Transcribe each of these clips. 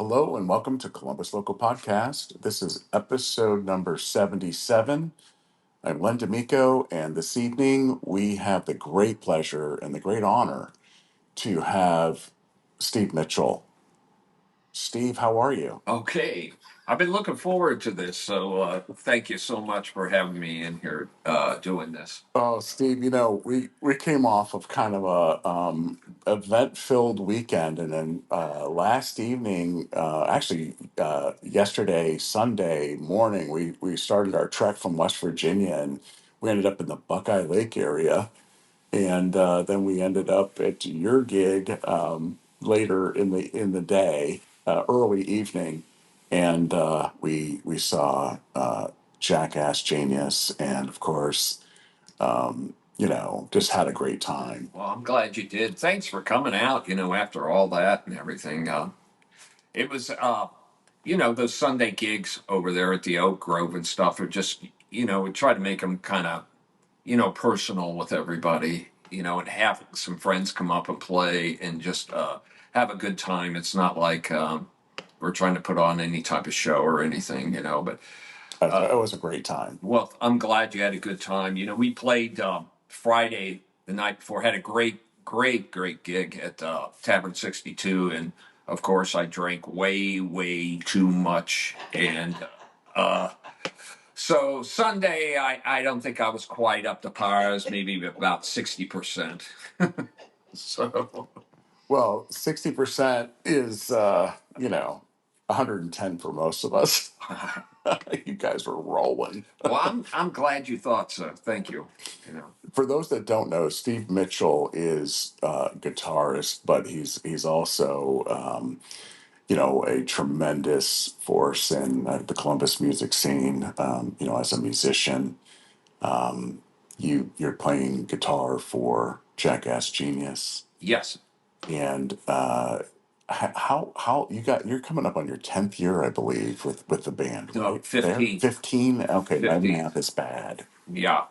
Hello and welcome to Columbus Local Podcast. This is episode number 77. I'm Len D'Amico, and this evening we have the great pleasure and the great honor to have Steve Mitchell. Steve, how are you? Okay. I've been looking forward to this, so thank you so much for having me in here doing this. Oh, Steve, we came off of kind of a event-filled weekend, and then last evening, yesterday, Sunday morning, we started our trek from West Virginia, and we ended up in the Buckeye Lake area, and then we ended up at your gig later in the day, early evening, and we saw Jackass Genius, and of course just had a great time. Well, I'm glad you did. Thanks for coming out, after all that and everything. It was, those Sunday gigs over there at the Oak Grove and stuff are just, we try to make them kind of, personal with everybody, and have some friends come up and play and just have a good time. It's not like we're trying to put on any type of show or anything, but It was a great time. well, I'm glad you had a good time. We played Friday the night before, had a great gig at Tavern 62. And of course, I drank way too much. And so Sunday, I don't think I was quite up to par. I was maybe about 60%. So, Well, 60% is 110 for most of us. You guys were rolling. well, I'm glad you thought so. Thank you. For those that don't know, Steve Mitchell is a guitarist, but he's also a tremendous force in the Columbus music scene. As a musician, you're playing guitar for Jackass Genius, Yes. and how you're coming up on your 10th year, I believe, with the band, No, right? 15. 15. Okay, my 15. math is bad. Yeah.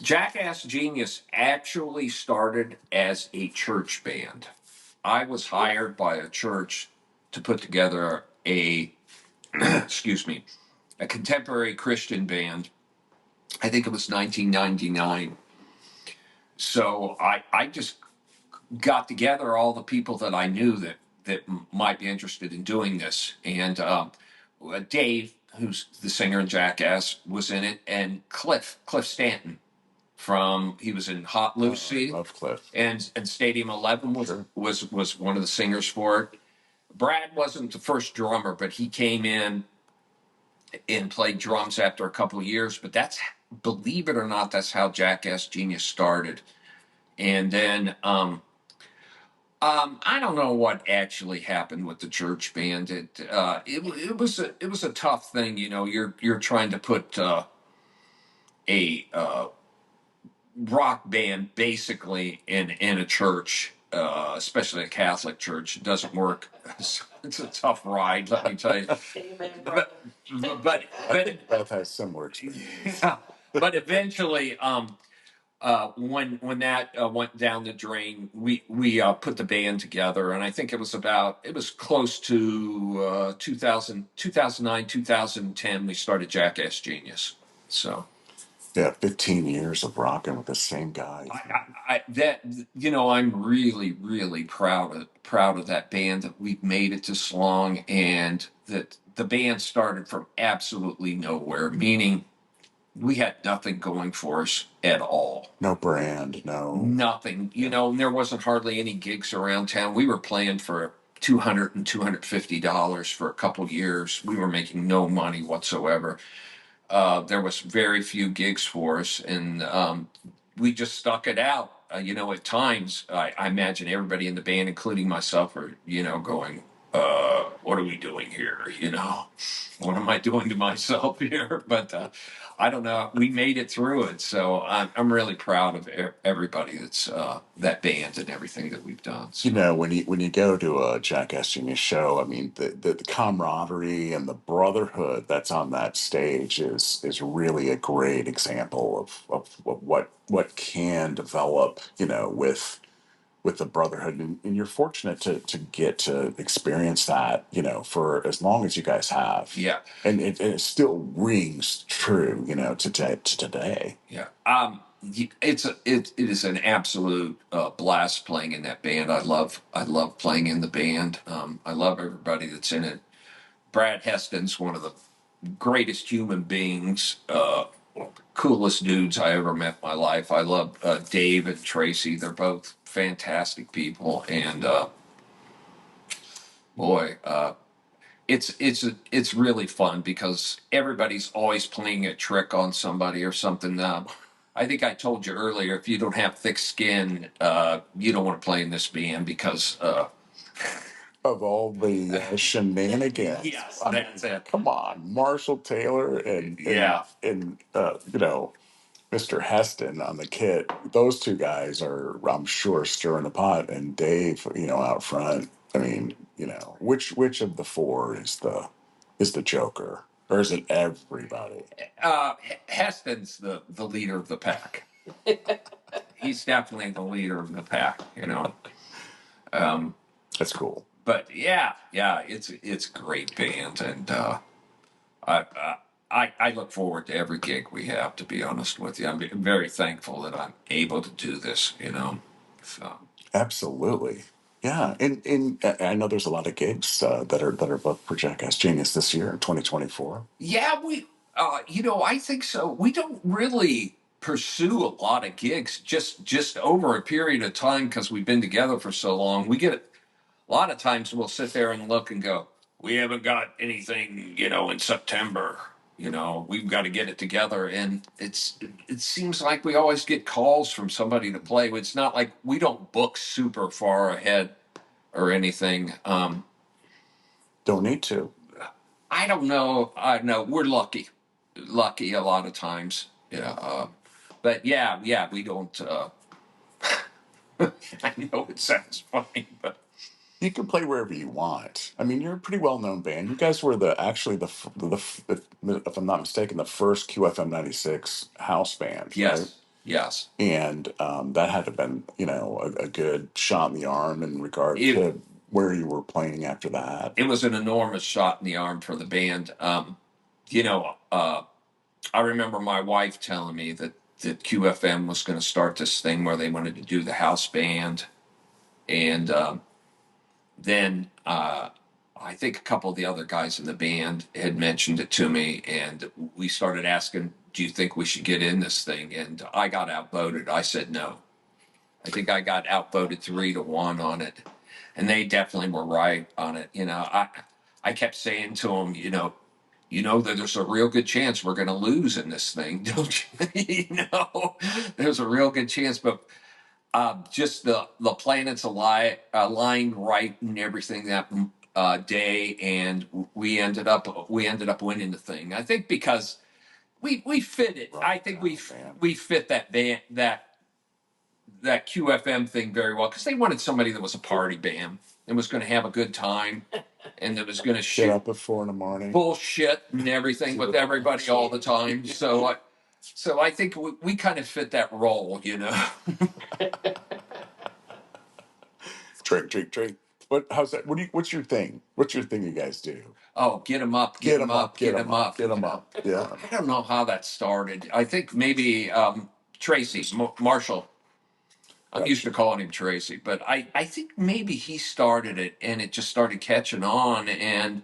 Jackass Genius actually started as a church band. I was hired by a church to put together a, excuse me, a contemporary Christian band. I think it was 1999. So I just got together all the people that I knew that might be interested in doing this. And Dave, who's the singer in Jackass, was in it, and Cliff Stanton he was in Hot Lucy, Love Cliff. and Stadium 11 Sure. was one of the singers for it. Brad wasn't the first drummer, but he came in and played drums after a couple of years. But believe it or not, that's how Jackass Genius started. And then I don't know what actually happened with the church band. It was a tough thing, You're trying to put a rock band basically in a church, especially a Catholic church. It doesn't work. It's a tough ride, let me tell you. But Beth has similar experience. yeah, but eventually, when that went down the drain, we put the band together, and I think it was close to 2009, 2010. We started Jackass Genius. So. Yeah, 15 years of rocking with the same guys. I'm really proud of that band, that we've made it this long, and that the band started from absolutely nowhere, meaning we had nothing going for us at all. No brand, no. Nothing. There wasn't hardly any gigs around town. We were playing for $200 and $250 for a couple years. We were making no money whatsoever. There was very few gigs for us, and we just stuck it out. At times, I imagine everybody in the band, including myself, are, going, what are we doing here? What am I doing to myself here? But I don't know. We made it through it. So I'm really proud of everybody that's that band and everything that we've done. So. When you go to a Jackass Genius show, I mean, the camaraderie and the brotherhood that's on that stage is really a great example of what can develop, with with the brotherhood, and you're fortunate to get to experience that, for as long as you guys have. Yeah. And it still rings true, to today. Yeah. It is an absolute blast playing in that band. I love playing in the band. I love everybody that's in it. Brad Heston's one of the greatest human beings, coolest dudes I ever met in my life. I love Dave and Tracy. They're both fantastic people, and boy, it's really fun because everybody's always playing a trick on somebody or something. I think I told you earlier, if you don't have thick skin, you don't want to play in this band because Of all the shenanigans. yes, I mean, that's it. come on, Marshall Taylor Yeah. and Mr. Heston on the kit. Those two guys are, I'm sure, stirring the pot, and Dave, out front. I mean, which of the four is the Joker, or is it everybody? Heston's the leader of the pack. He's definitely the leader of the pack. Um, That's cool. but yeah, it's a great band, and I, I look forward to every gig we have. To be honest with you, I'm very thankful that I'm able to do this. So Absolutely. Yeah, and I know there's a lot of gigs that are booked for Jackass Genius this year in 2024. yeah, I think so. We don't really pursue a lot of gigs just over a period of time because we've been together for so long. We get a lot of times we'll sit there and look and go, we haven't got anything, in September. We've got to get it together. And it seems like we always get calls from somebody to play. It's not like we don't book super far ahead or anything. Don't need to. I don't know. I know we're lucky a lot of times. Yeah. But yeah, we don't. I know it sounds funny, but You can play wherever you want. I mean, you're a pretty well-known band. You guys were actually if I'm not mistaken, the first QFM 96 house band, right? yes. And that had to have been, a good shot in the arm in regard It to where you were playing after that. it was an enormous shot in the arm for the band. You know, uh, I remember my wife telling me that QFM was going to start this thing where they wanted to do the house band, and then I think a couple of the other guys in the band had mentioned it to me, and we started asking, "Do you think we should get in this thing?" And I got outvoted. I said no. I think I got outvoted 3-1 on it, and they definitely were right on it. I kept saying to them, that there's a real good chance we're going to lose in this thing, don't you? There's a real good chance, but just the planets aligned right and everything that day, and we ended up winning the thing. I think because we fit it. I think we fit that band that QFM thing very well because they wanted somebody that was a party band and was going to have a good time and that was going to Get shoot up at 4 in the morning. bullshit and everything with everybody all the time. So I think we kind of fit that role. Drink, drink, drink. How's that? What's your thing? What's your thing you guys do? Oh, get him up, Get get him them up, up, get get them him up, up. get them up. Yeah. I don't know how that started. I think maybe Tracy Marshall. I'm used to calling him Tracy, but I think maybe he started it and it just started catching on and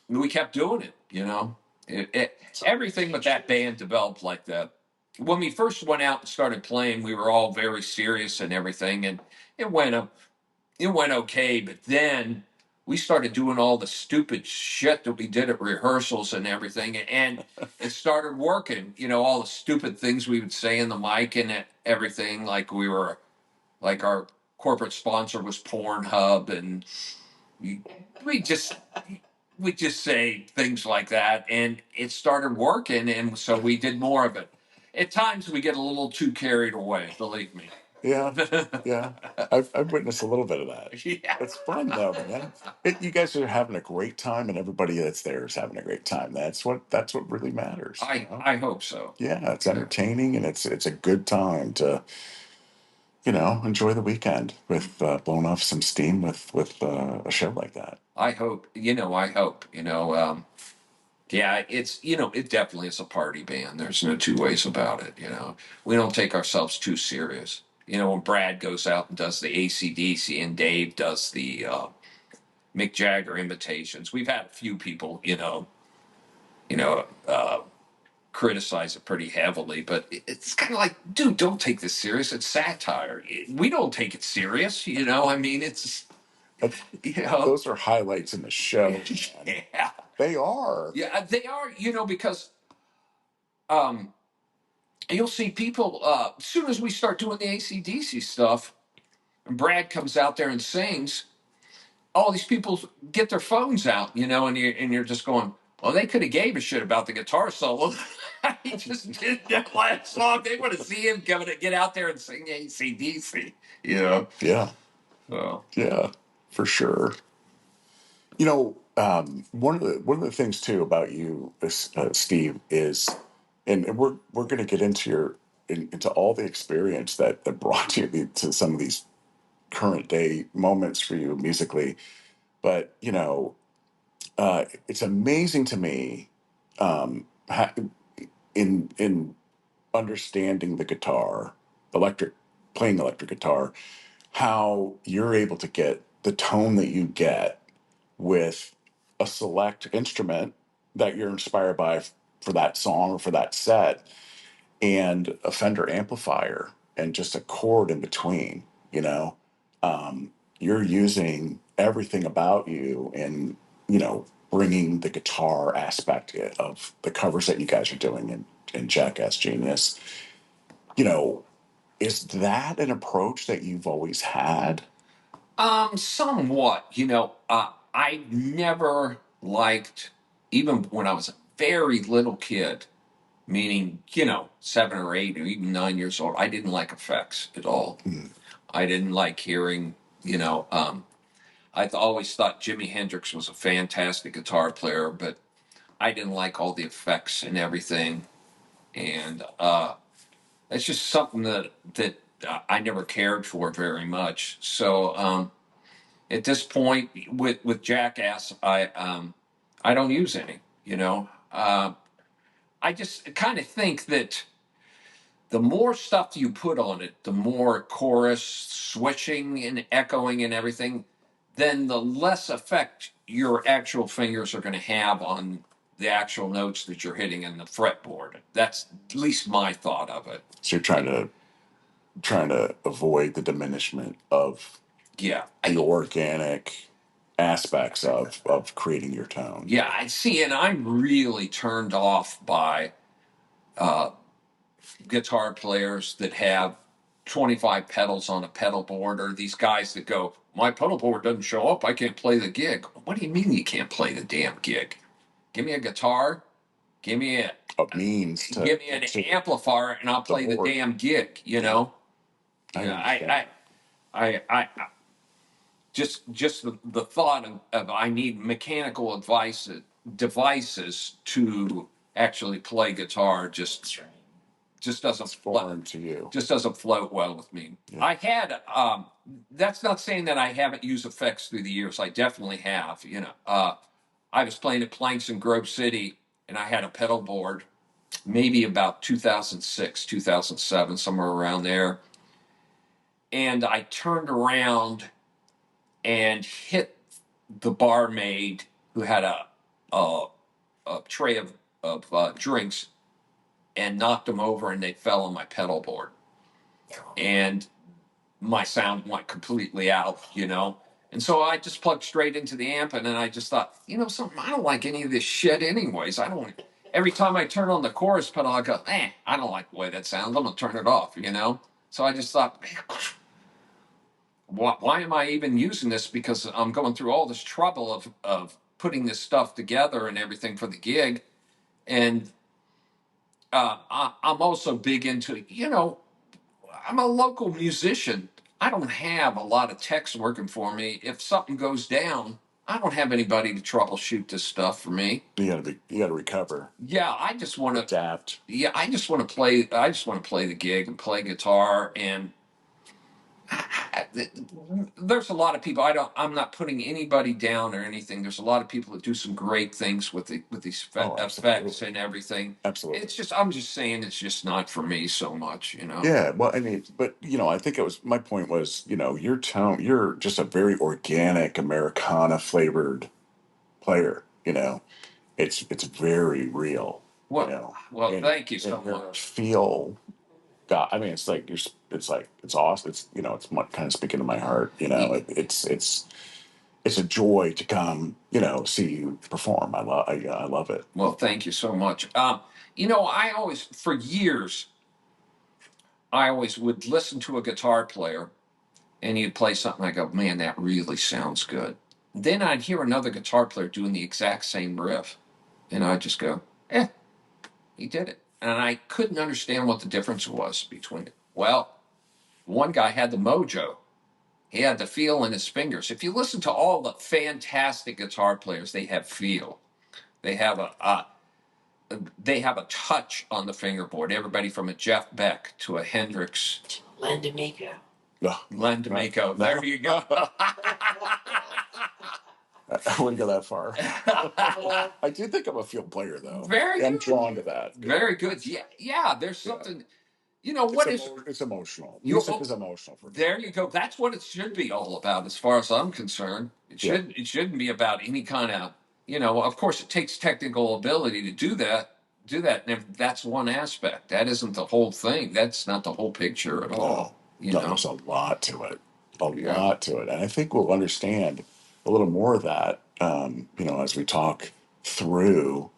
we kept doing it. Everything with that band developed like that. When we first went out and started playing, we were all very serious and everything, and it went it went okay. But then we started doing all the stupid shit that we did at rehearsals and everything, and it started working. All the stupid things we would say in the mic and everything, like our corporate sponsor was Pornhub, and we, we just we just say things like that, and it started working, and so we did more of it. At times, we get a little too carried away. Believe me. Yeah. Yeah. I've witnessed a little bit of that. Yeah. It's fun though, man. You guys are having a great time, and everybody that's there is having a great time. That's what really matters. I hope so. Yeah, it's entertaining, and it's a good time enjoy the weekend with blowing off some steam with a show like that. I hope, I hope, yeah, it definitely is a party band. There's no two ways about it. We don't take ourselves too serious. When Brad goes out and does the AC/DC and Dave does the Mick Jagger imitations, we've had a few people, you know, uh, criticize it pretty heavily, but it's kind of like, dude, don't take this serious. It's satire. We don't take it serious. I mean, it's, That's, you know, those are highlights in the show, man. yeah, They are. yeah, they are, because um, you'll see people, as soon as we start doing the AC/DC stuff, and Brad comes out there and sings, all these people get their phones out, and you're just going, well, they could have gave a shit about the guitar solo. He just did that last song. They want to see him get out there and sing AC/DC. Yeah. So Yeah, for sure. One of the things too about you, Steve, is, and we're going to get into all the experience that brought you to some of these current day moments for you musically. But it's amazing to me, in understanding the guitar, electric playing electric guitar, how you're able to get the tone that you get with a select instrument that you're inspired by for that song or for that set, and a Fender amplifier and just a chord in between. You're using everything about you and bringing the guitar aspect of the covers that you guys are doing in Jackass Genius. you know is that an approach that you've always had? somewhat, I never liked, even when I was a very little kid, meaning, 7 or 8 or even 9 years old, I didn't like effects at all. Mm. I didn't like hearing, always thought Jimi Hendrix was a fantastic guitar player, but I didn't like all the effects and everything. And it's just something that I never cared for very much. So at this point, with Jackass, I don't use any. I just kind of think that the more stuff you put on it, the more chorus switching and echoing and everything, then the less effect your actual fingers are going to have on the actual notes that you're hitting in the fretboard. That's at least my thought of it. So you're trying to avoid the diminishment of Yeah. the organic aspects of creating your tone. Yeah, I see, and I'm really turned off by uh, guitar players that have 25 pedals on a pedal board, or these guys that go, my pedal board doesn't show up, I can't play the gig. What do you mean you can't play the damn gig? Give me a guitar, give me means give me an amplifier, and I'll play the damn gig. I Yeah, understand. I just the thought of I need mechanical devices to actually play guitar just doesn't It's foreign to you. just doesn't float well with me. Yeah. I had that's not saying that I haven't used effects through the years. I definitely have. I was playing at Planks in Grove City, and I had a pedal board, maybe about 2006, 2007, somewhere around there. And I turned around and hit the barmaid who had a, a tray of drinks, and knocked them over, and they fell on my pedal board. And my sound went completely out. And so I just plugged straight into the amp, and then I just thought, something, I don't like any of this shit anyways. I don't, every time I turn on the chorus pedal, I go, I don't like the way that sounds. I'm going to turn it off. So I just thought, why am I even using this? Because I'm going through all this trouble of putting this stuff together and everything for the gig. And I'm also big into, I'm a local musician. I don't have a lot of techs working for me. If something goes down, I don't have anybody to troubleshoot this stuff for me. You gotta recover. Yeah, I just want to adapt. Yeah, I just want to play. I just want to play the gig and play guitar. And There's a lot of people. I'm not putting anybody down or anything. There's a lot of people that do some great things with these effects and everything. Absolutely. It's just I'm just saying it's just not for me so much, you know. Yeah, well, I mean, but I think it was my point was, your tone, you're just a very organic Americana flavored player, it's very real, Well, and thank you so your much. feel. God, I mean, it's like it's like it's awesome. It's kind of speaking to my heart. It's a joy to come, see you perform. I love it. Well, thank you so much. I always, for years, I always would listen to a guitar player and he'd play something. I go, man, that really sounds good. Then I'd hear another guitar player doing the exact same riff, and I'd just go, he did it. And I couldn't understand what the difference was between it. Well, one guy had the mojo. He had the feel in his fingers. If you listen to all the fantastic guitar players, they have feel. They have a touch on the fingerboard. Everybody from a Jeff Beck to a Hendrix. Len D'Amico. Len D'Amico. There you go. I wouldn't go that far. I do think I'm a field player, though. Very I'm good. drawn to that. Very good. Yeah. There's something. What is? It's emotional. Music is emotional for me. There you go. That's what it should be all about, as far as I'm concerned. It shouldn't be about any kind of. Of course, it takes technical ability to do that. And that's one aspect. That isn't the whole thing. That's not the whole picture at all. No, there's a lot to it. Lot to it. And I think we'll understand a little more of that, as we talk through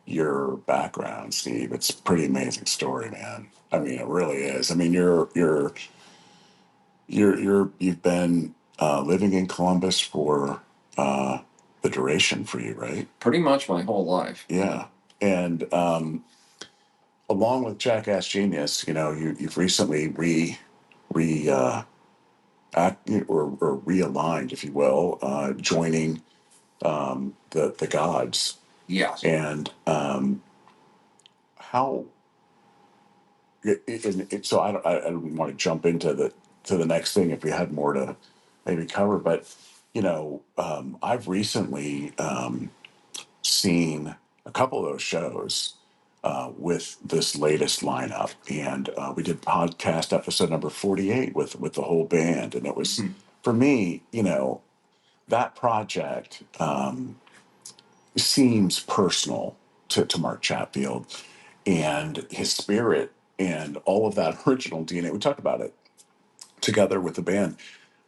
your background, Steve. It's a pretty amazing story, man. I mean, it really is. I mean, you've been living in Columbus for the duration for you, right? Pretty much my whole life. Yeah. And along with Jackass Genius, you've recently or realigned, if you will, joining the Godz. Yes. And how so I don't want to jump into the next thing if we had more to maybe cover, but I've recently seen a couple of those shows with this latest lineup, and we did podcast episode number 48 with the whole band, and it was for me, that project seems personal to Mark Chatfield and his spirit and all of that original DNA. We talked about it together with the band.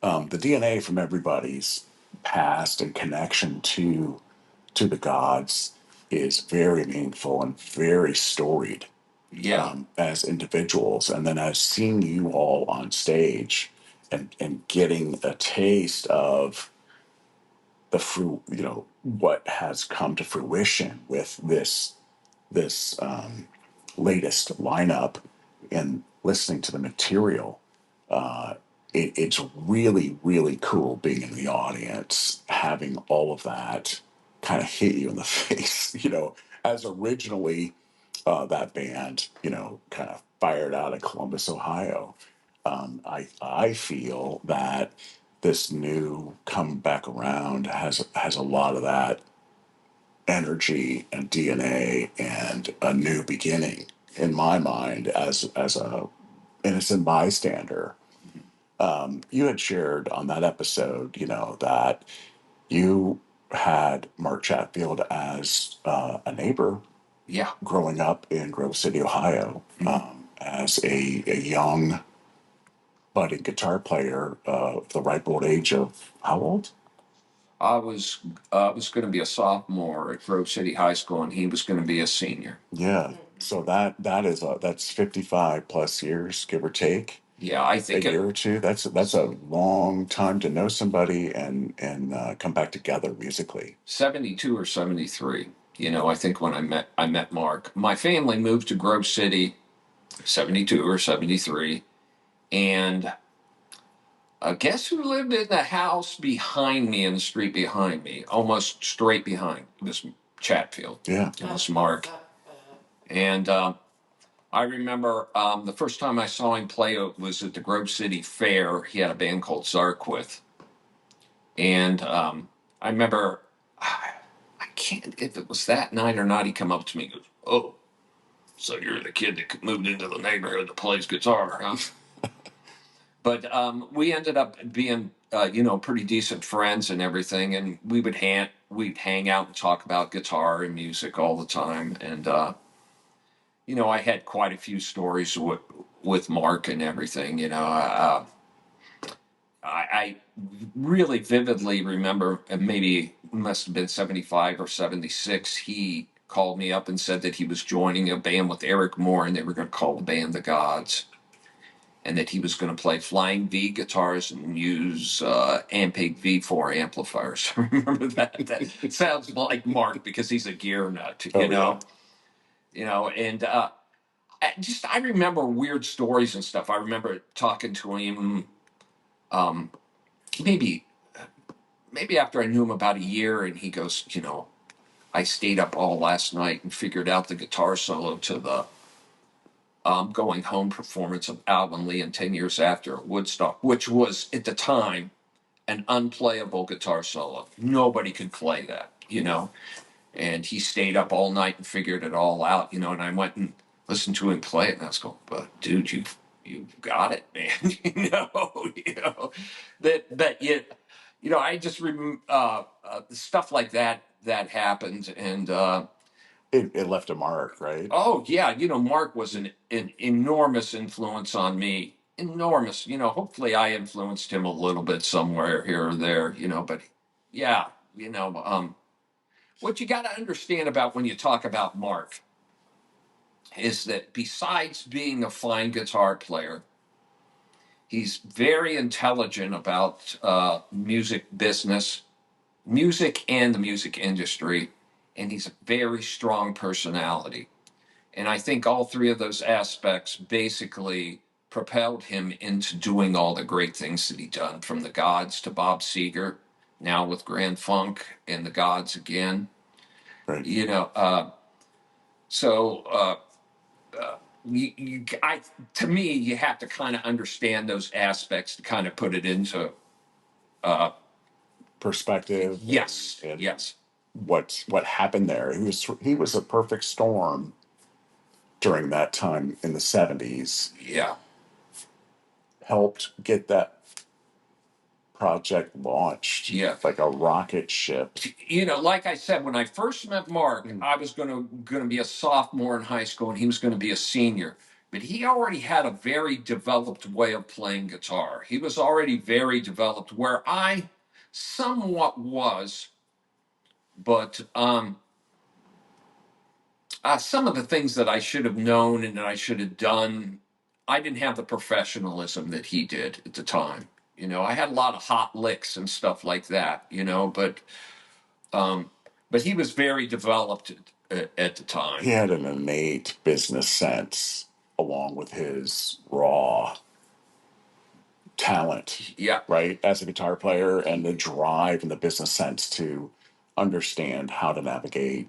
The DNA from everybody's past and connection to the Godz is very meaningful and very storied. Yeah. As individuals, and then as seeing you all on stage and getting a taste of the fruit, what has come to fruition with this latest lineup and listening to the material. It's really, really cool being in the audience, having all of that kind of hit you in the face, as originally that band, kind of fired out of Columbus, Ohio. I feel that this new come back around has a lot of that energy and DNA and a new beginning in my mind as a innocent bystander. You had shared on that episode, that you had Mark Chatfield as a neighbor. Yeah. Growing up in Grove City, Ohio, as a young budding guitar player of the ripe old age of how old? I was going to be a sophomore at Grove City High School, and he was going to be a senior. Yeah. So that's 55 plus years, give or take. Yeah, I think a year or two. That's a long time to know somebody and come back together musically. 72 or 73. I think when I met Mark. My family moved to Grove City, 72 or 73, and guess who lived in the house behind me, in the street behind me, almost straight behind? It was Chatfield. Yeah. It was Mark. And I remember the first time I saw him play was at the Grove City Fair. He had a band called Zarquith. And I remember, I can't, if it was that night or not, he come up to me and goes, "Oh, so you're the kid that moved into the neighborhood that plays guitar, huh?" But we ended up being, pretty decent friends and everything. And we'd hang out and talk about guitar and music all the time. And, I had quite a few stories with Mark and everything. I really vividly remember, and maybe it must have been 75 or 76, he called me up and said that he was joining a band with Eric Moore and they were going to call the band the Godz. And that he was going to play flying V guitars and use Ampeg V4 amplifiers. Remember that? That sounds like Mark because he's a gear nut, Oh, yeah. And I remember weird stories and stuff. I remember talking to him um, maybe after I knew him about a year, and he goes, I stayed up all last night and figured out the guitar solo to the Going Home performance of Alvin Lee and 10 Years After at Woodstock, which was at the time an unplayable guitar solo. Nobody could play that. And he stayed up all night and figured it all out, and I went and listened to him play it, and I was going, "But dude, you've got it, man." I just remember stuff like that happened, and It left a mark, right? oh yeah, Mark was an enormous influence on me. Enormous. Hopefully I influenced him a little bit somewhere here or there. But yeah, what you got to understand about when you talk about Mark is that besides being a fine guitar player, he's very intelligent about music business, music and the music industry, and he's a very strong personality. And I think all three of those aspects basically propelled him into doing all the great things that he done, from the Godz to Bob Seger, now with Grand Funk and the Godz again. Right. So to me, you have to kind of understand those aspects to kind of put it into uh, Perspective. yes, And yes, what happened there. He was a perfect storm during that time in the 70s. yeah. Helped get that project launched Yeah. like a rocket ship. Like I said, when I first met Mark, I was gonna be a sophomore in high school, and he was gonna be a senior. But he already had a very developed way of playing guitar. He was already very developed, where I somewhat was, but some of the things that I should have known and that I should have done, I didn't have the professionalism that he did at the time. I had a lot of hot licks and stuff like that. Um, but he was very developed at the He time. had an innate business sense along with his raw talent, Yeah, right? As a guitar player, and the drive and the business sense to understand how to navigate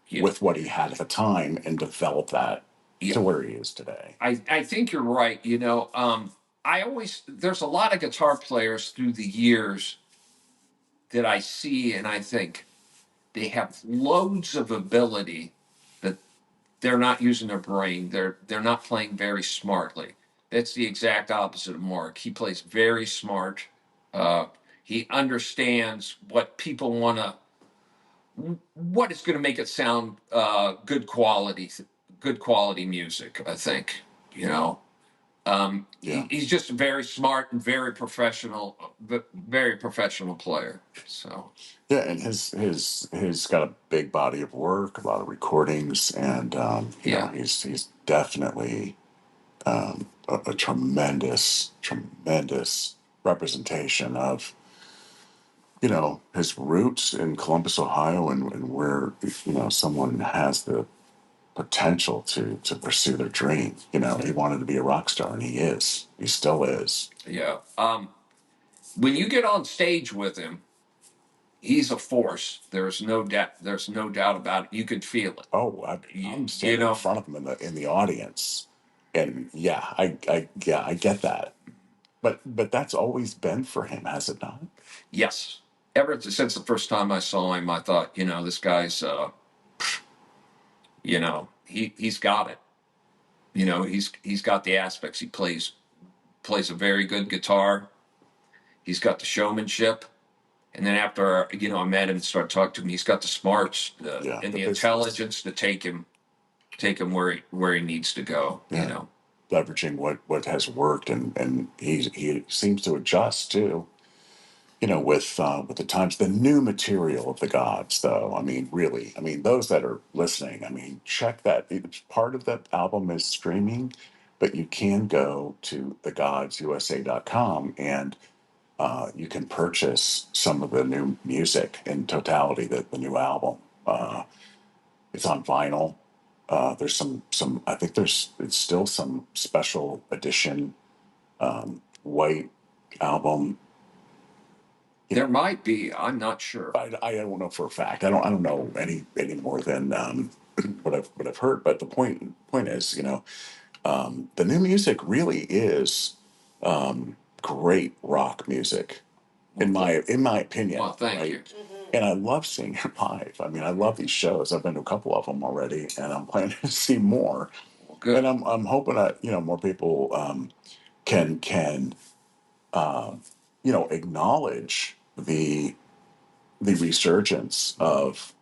yeah, with what he had at the time and develop that yeah. to where he is today. I think you're right. There's a lot of guitar players through the years that I see, and I think they have loads of ability, but they're not using their brain. They're not playing very smartly. That's the exact opposite of Mark. He plays very smart. Uh, he understands what is going to make it sound good quality music. I think you know. Yeah. He's just a very smart and very professional player. So Yeah, and his got a big body of work, a lot of recordings, and yeah, he's definitely a tremendous representation of his roots in Columbus, Ohio, and where someone has the potential to pursue their dream. He wanted to be a rock star, and he is. He still is. yeah. When you get on stage with him, he's a force. There's no doubt. There's no doubt about it. You could feel it. Oh, You, I'm you standing in know. front of him in the audience, and yeah, I get that. But that's always been for him, has it not? Yes. Ever since the first time I saw him, I thought, this guy's, he's got it. He's got the aspects. He plays a very good guitar. He's got the showmanship. And then after I met him and started talking to him, he's got the smarts Yeah, and the the business. intelligence to take him where he needs to go. Yeah, leveraging what has worked, and he seems to adjust too. With the times, the new material of the Gods, though. I mean, really, I mean, those that are listening, I mean, check that. Part of that album is streaming, but you can go to thegodsusa.com and you can purchase some of the new music in totality, the new album. It's on vinyl. There's some. I think it's still some special edition white album. There might be. I'm not sure. I don't know for a fact. I don't know any more than what I've heard. But the point is, the new music really is great rock music in my opinion. Well, thank Right? you. And I love seeing it live. I mean, I love these shows. I've been to a couple of them already, and I'm planning to see more. Well, And good. I'm hoping that more people can acknowledge the resurgence of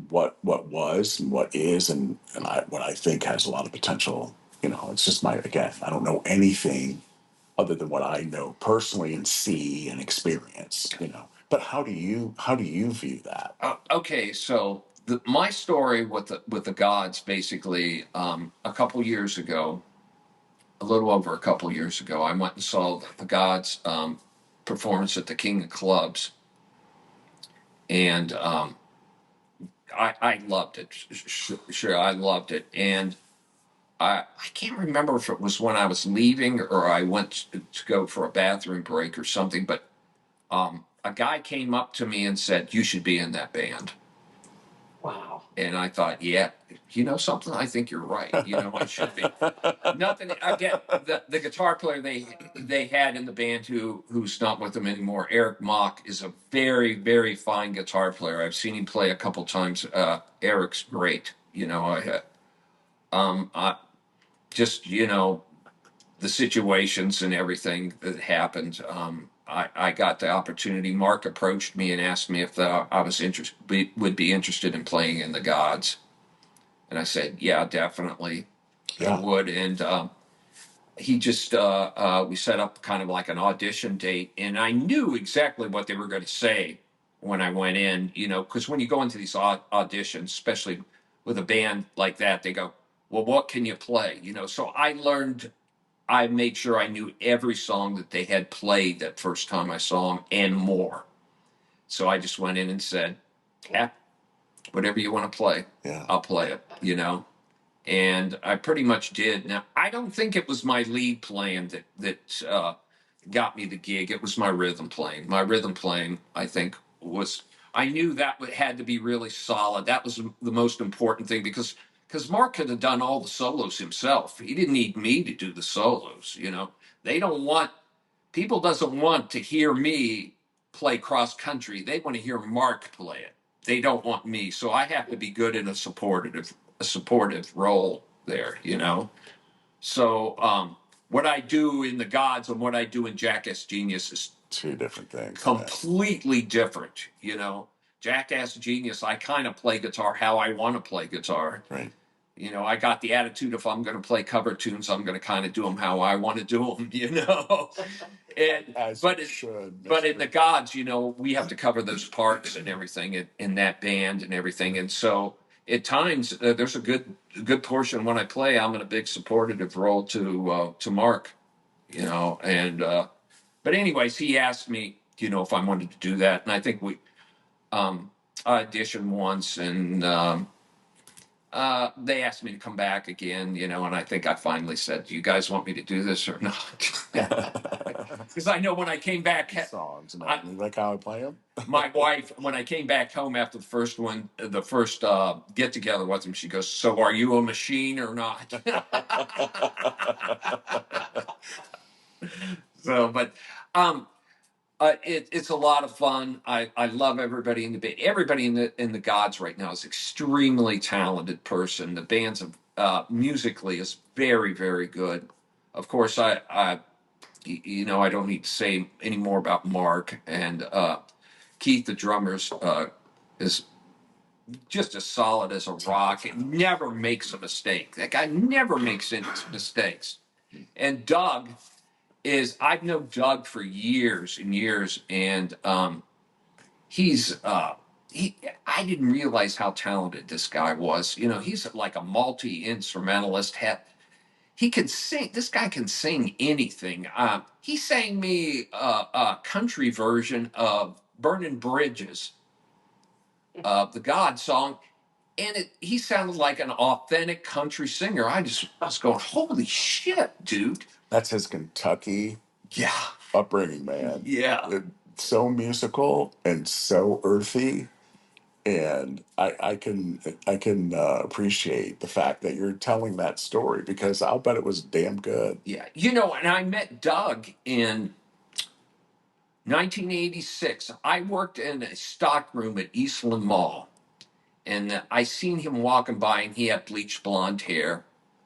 what was and what is, and what I think has a lot of potential. It's just again, I don't know anything other than what I know personally and see and experience. But how do you view that? Okay, so my story with the gods basically a couple years ago, a little over a couple years ago, I went and saw the gods performance at the King of Clubs, and I loved it. Sure, I loved it, and I can't remember if it was when I was leaving or I went to go for a bathroom break or something, but a guy came up to me and said, "You should be in that band." Wow. And I thought, yeah, something. I think you're right. I should be. Nothing. I get the guitar player they had in the band who's not with them anymore. Eric Mock is a very very fine guitar player. I've seen him play a couple times. Eric's great. I just the situations and everything that happened. I got the opportunity. Mark approached me and asked me if I was would be interested in playing in the Gods, and I said, yeah, definitely, I Yeah, would. And he just we set up kind of like an audition date, and I knew exactly what they were going to say when I went in. Because when you go into these auditions, especially with a band like that, they go, well, what can you play? So I made sure I knew every song that they had played that first time I saw them and more. So I just went in and said, yeah, whatever you want to play, yeah, I'll play it. And I pretty much did. Now, I don't think it was my lead playing that got me the gig. It was my rhythm playing. My rhythm playing, I think, I knew that had to be really solid. That was the most important thing because Mark could have done all the solos himself. He didn't need me to do the solos. They don't want people doesn't want to hear me play cross country. They want to hear Mark play it. They don't want me. So I have to be good in a supportive role there. So what I do in the Gods and what I do in Jackass Genius is two different things. Yeah. completely different. Jackass Genius, I kind of play guitar how I want to play guitar. Right. I got the attitude if I'm going to play cover tunes, I'm going to kind of do them how I want to do them. And As but you should, but in Mister. the Gods, we have to cover those parts and everything in that band and everything. And so at times there's a good portion when I play, I'm in a big supportive role to Mark. And but anyways, he asked me, if I wanted to do that, and I think we I auditioned once, and they asked me to come back again, and I think I finally said, "Do you guys want me to do this or not?" because I know when I came back, songs, man. You like how I play them? my wife, when I came back home after the first one, the first get together with him, she goes, "So are you a machine or not?" So, but um, it's a lot of fun. I love everybody in the band. Everybody in the Godz right now is extremely talented person. The band's musically is very very good. Of course, I don't need to say any more about Mark and Keith, the drummers, is just as solid as a rock and never makes a mistake. That guy never makes any mistakes. And Doug I've known Doug for years and years, and he's I didn't realize how talented this guy was. He's like a multi instrumentalist. He can sing. This guy can sing anything. He sang me a country version of "Burning Bridges," the God song, and he sounded like an authentic country singer. I was going, "Holy shit, dude!" That's his Kentucky Yeah, upbringing, man. yeah. So musical and so earthy, and I can appreciate the fact that you're telling that story because I'll bet it was damn good. Yeah, and I met Doug in 1986. I worked in a stock room at Eastland Mall, and I seen him walking by, and he had bleached blonde hair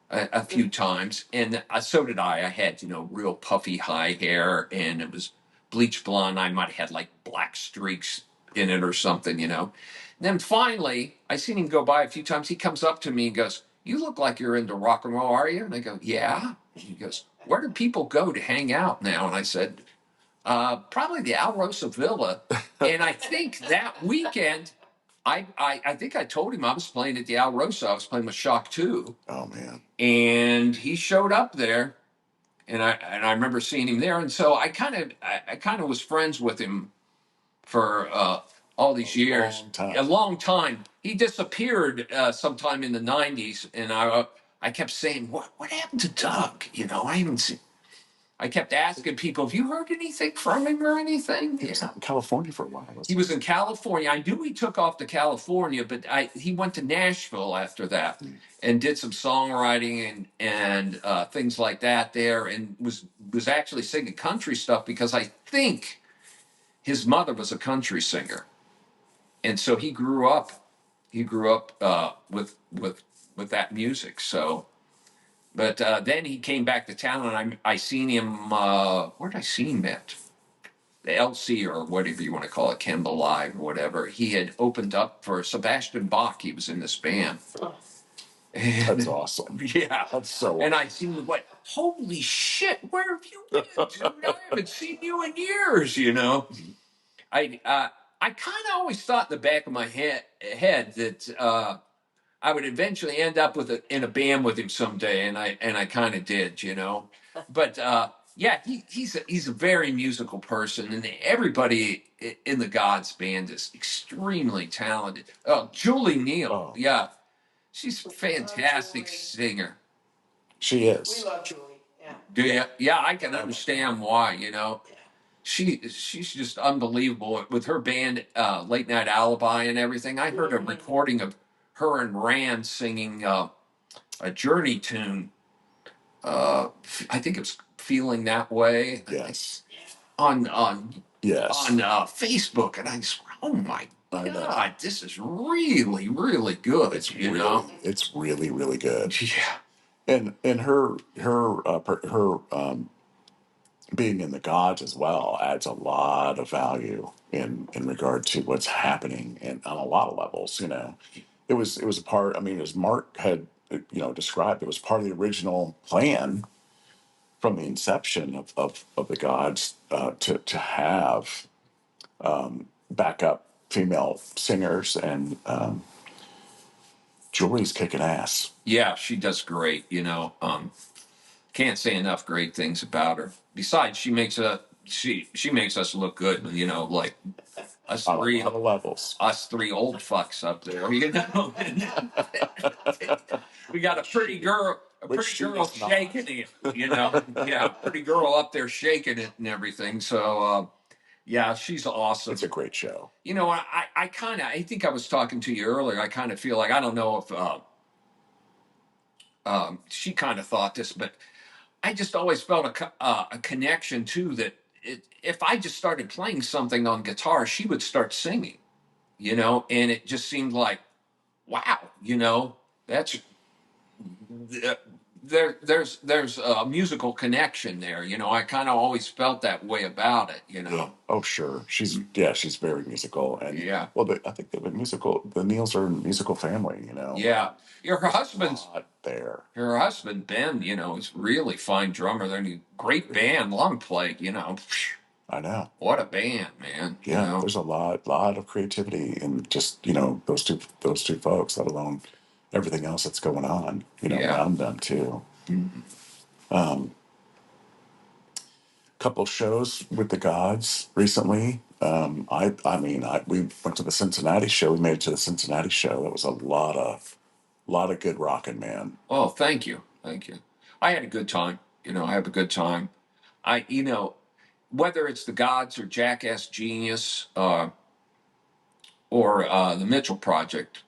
a few times, and so did I. I had real puffy high hair, and it was bleached blonde. I might have had like black streaks in it or something. And then finally, I seen him go by a few times. He comes up to me and goes, "You look like you're into rock and roll, are you?" And I go, "Yeah." And he goes, "Where do people go to hang out now?" And I said, "Probably the Alrosa Villa." And I think that weekend, I think I told him I was playing at the Alrosa. I was playing with Shock 2. Oh man, And he showed up there, and I remember seeing him there. And so I kind of was friends with him for all these years. A long time. He disappeared sometime in the 90s, and I kept saying, "What happened to Doug?" I haven't seen. I kept asking people, "Have you heard anything from him or anything?" he was out in California for a while. He was in California. I knew he took off to California, but he went to Nashville after that and did some songwriting and things like that there, and was actually singing country stuff because I think his mother was a country singer, and so he grew up. With that music. So, but then he came back to town, and I seen him. Where did I see him at? The LC or whatever you want to call it, Campbell Live or whatever. He had opened up for Sebastian Bach. He was in this band. And, That's awesome. Yeah. That's so awesome. And I seen him like, "Holy shit, where have you been, dude? I haven't seen you in years. I kind of always thought in the back of my head that I would eventually end up in a band with him someday, and I kind of did. But yeah, he's a very musical person, and everybody in the Godz band is extremely talented. Oh, Julie Neal, Oh. yeah, she's a fantastic singer. She is. We love Julie. Yeah. Yeah, I can understand why. She's just unbelievable with her band, Late Night Alibi and everything. I heard a recording of her and Rand singing a Journey tune. I think it was "Feeling That Way." Yes. On Yes. on Facebook, and I just, oh my God, this is really really good. It's really really good. Yeah. And her being in the Gods as well adds a lot of value in regard to what's happening and on a lot of levels. It was a part. I mean, as Mark had described, it was part of the original plan from the inception of the Gods to have backup female singers, and Julie's kicking ass. Yeah, she does great. Can't say enough great things about her. Besides, she makes us look good. Like us On three a lot of levels. us three old fucks up there. We got a pretty girl. a which pretty she girl is not. shaking it, you know. Yeah, pretty girl up there shaking it and everything. So yeah, she's awesome. It's a great show. You know, I kind of, I think I was talking to you earlier. I kind of feel like, I don't know if she kind of thought this, but I just always felt a connection too, that if I just started playing something on guitar, she would start singing, you know, and it just seemed like, wow, you know, that's there's a musical connection there. You know, I kind of always felt that way about it, you know. Yeah. Oh, sure. She's very musical, and Yeah. well, I think they're musical. The Neils are a musical family, you know. Yeah. Her There's husband's a lot there. her husband Ben, you know, is really fine drummer. They're a great band, long play, you know. I know. What a band, man. You Yeah, know. there's a lot of creativity in just those two folks, let alone everything else that's going on, Yeah. around them too. Mhm. Couple shows with the Gods recently. We went to the Cincinnati show. We made it to the Cincinnati show. That was a lot of good rocking, man. Oh, thank you. Thank you. I had a good time. You know, I have a good time. You know, whether it's the Gods or Jackass Genius, or the Mitchell Project,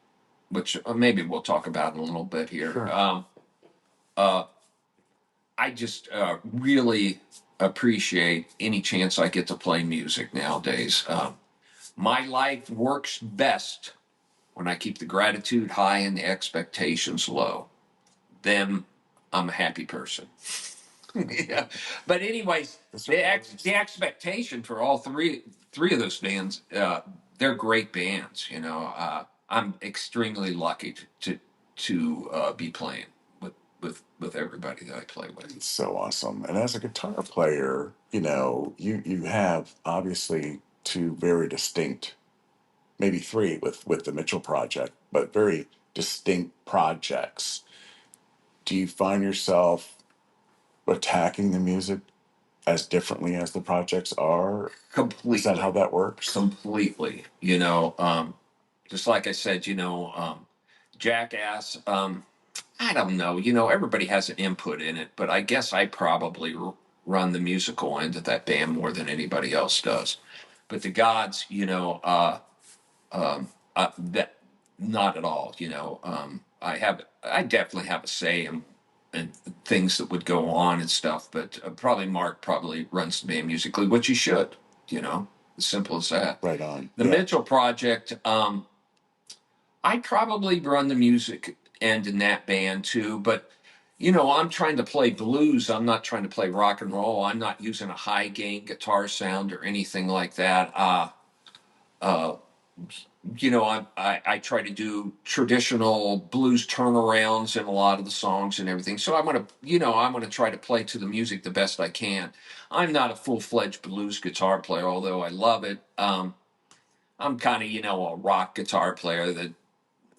which maybe we'll talk about in a little bit here. Sure. Uh, I just really appreciate any chance I get to play music nowadays. My life works best when I keep the gratitude high and the expectations low. Then I'm a happy person. Yeah. But anyways, the expectation for all three of those bands, they're great bands. You know, I'm extremely lucky to be playing with everybody that I play with. It's so awesome. And as a guitar player, you have obviously two very distinct, maybe three with the Mitchell project, but very distinct projects. Do you find yourself attacking the music as differently as the projects are? Completely. Is that how that works? Completely. You know, just like I said, you know, Jackass. I don't know. You know, everybody has an input in it, but I guess I probably run the musical end of that band more than anybody else does. But the Gods, you know, that not at all. You know, I definitely have a say in things that would go on and stuff. But probably Mark probably runs the band musically, which he should. You know, as simple as that. Right on. The Yeah. Mitchell Project. I probably run the music end in that band too, but you know, I'm trying to play blues. I'm not trying to play rock and roll. I'm not using a high gain guitar sound or anything like that. Uh, you know, I try to do traditional blues turnarounds in a lot of the songs and everything. So I'm gonna try to play to the music the best I can. I'm not a full fledged blues guitar player, although I love it. I'm kind of a rock guitar player that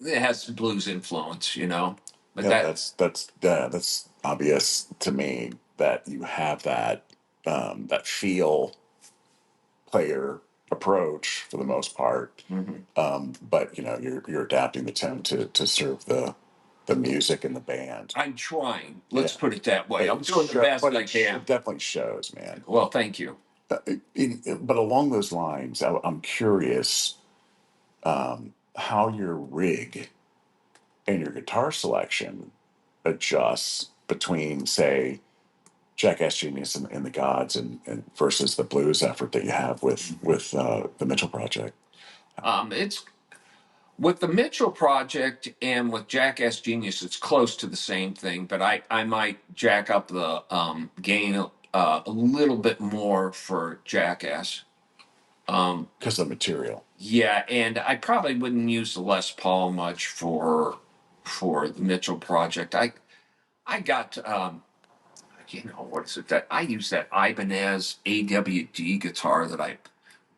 it has blues influence, you know. But Yeah, that that's obvious to me that you have that feel player approach for the most part. Mhm. But you're adapting the tone to serve the music and the band. I'm trying. Let's Yeah. put it that way. I'm It doing the best but I can. it definitely shows, man. Well, thank you. But along those lines, I'm curious how your rig and your guitar selection adjusts between, say, Jackass Genius and the Gods, and versus the blues effort that you have with the Mitchell Project. It's with the Mitchell Project and with Jackass Genius. It's close to the same thing, but I might jack up the gain a little bit more for Jackass. Because of the material. Yeah, and I probably wouldn't use the Les Paul much for the Mitchell Project. I got what is it that I use, that Ibanez AWD guitar that I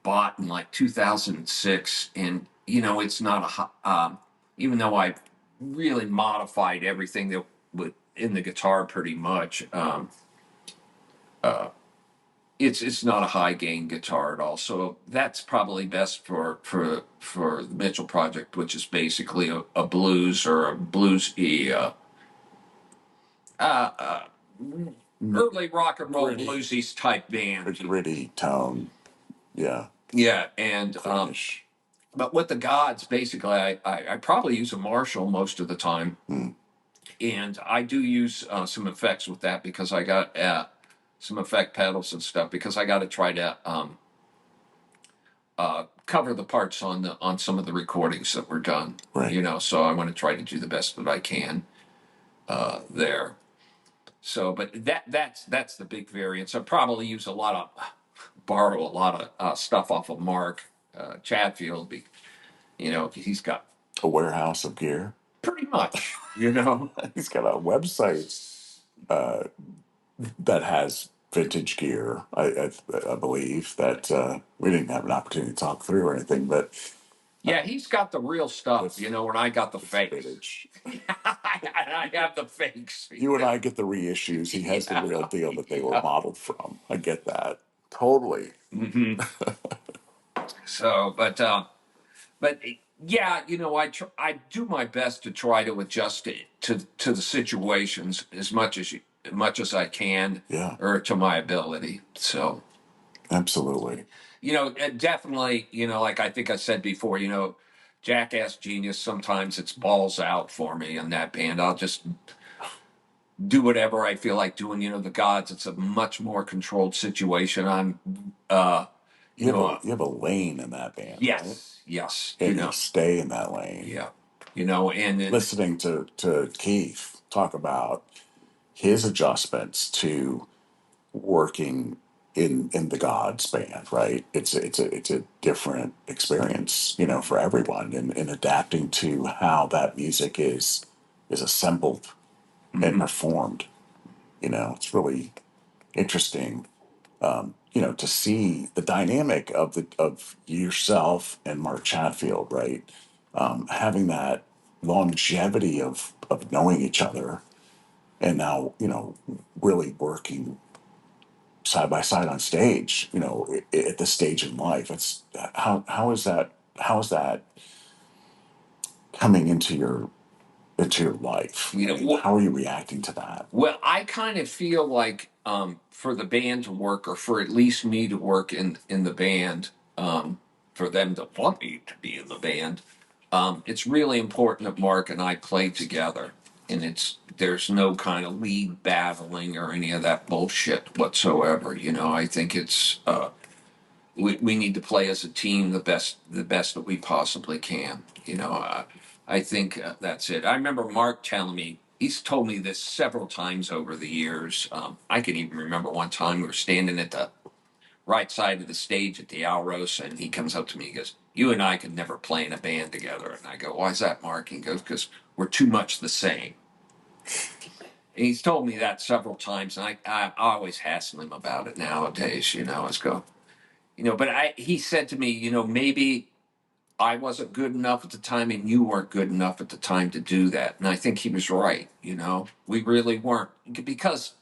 bought in like 2006, and it's not even though I really modified everything that would in the guitar pretty much. It's not a high gain guitar at all, so that's probably best for the Mitchell Project, which is basically a blues or a bluesy uh, uh, early rock and roll Gritty, bluesies type a band. gritty tone. Yeah, Yeah, and cleanish. but with the Gods, basically, I probably use a Marshall most of the time, Hmm. and I do use some effects with that because I got some effect pedals and stuff because I got to try to cover the parts on some of the recordings that were done. Right. You know, so I want to try to do the best that I can there. So, but that's the big variance. I probably use a lot of borrow a lot of stuff off of Mark Chatfield. You know, he's got A warehouse of gear. pretty much. You know, He's got a website uh, that has vintage gear. I believe that we didn't have an opportunity to talk through or anything, but yeah, he's got the real stuff. with You know, when I got the with fakes, vintage, I have the fakes. you and I get the reissues. He has the Yeah, real deal that they were yeah. modeled from. I get that totally. Hmm. So, but yeah, you know, I do my best to try to adjust it to the situations as much as I can, Yeah, or to my ability. So, absolutely. you know, definitely, you know, like I think I said before, you know, Jackass Genius. Sometimes it's balls out for me in that band. I'll just do whatever I feel like doing. You know, the Gods. It's a much more controlled situation. You know, You have a lane in that band, right? yes, yes, you And you know, stay in that lane. yeah, you know, and then Listening to Keith talk about his adjustments to working in the Godz band, right? It's a different experience, you know, for everyone, and adapting to how that music is assembled and mhm. performed. You know, it's really interesting. You know, to see the dynamic of yourself and Mark Chatfield, right? Having that longevity of knowing each other, and now you know really working side by side on stage, you know, at this stage in life. It's how is that coming into your life? You I know, mean, how are you reacting to that? well, I kind of feel like for the band to work, or for at least me to work in the band, for them to want me to be in the band, it's really important that Mark and I play together, and there's no kind of lead battling or any of that bullshit whatsoever. You know, I think it's we need to play as a team the best that we possibly can. You know, I think that's it. I remember Mark telling me, he's told me this several times over the years. I can even remember one time we were standing at the right side of the stage at the Alros, and he comes up to me, he goes, "You and I could never play in a band together." And I go, "Why is that, Mark?" He goes, "Because we're too much the same." And he's told me that several times, and I always hassle him about it nowadays. You know, I go, you know, but he said to me, you know, maybe I wasn't good enough at the time and you weren't good enough at the time to do that. And I think he was right. You know, we really weren't, because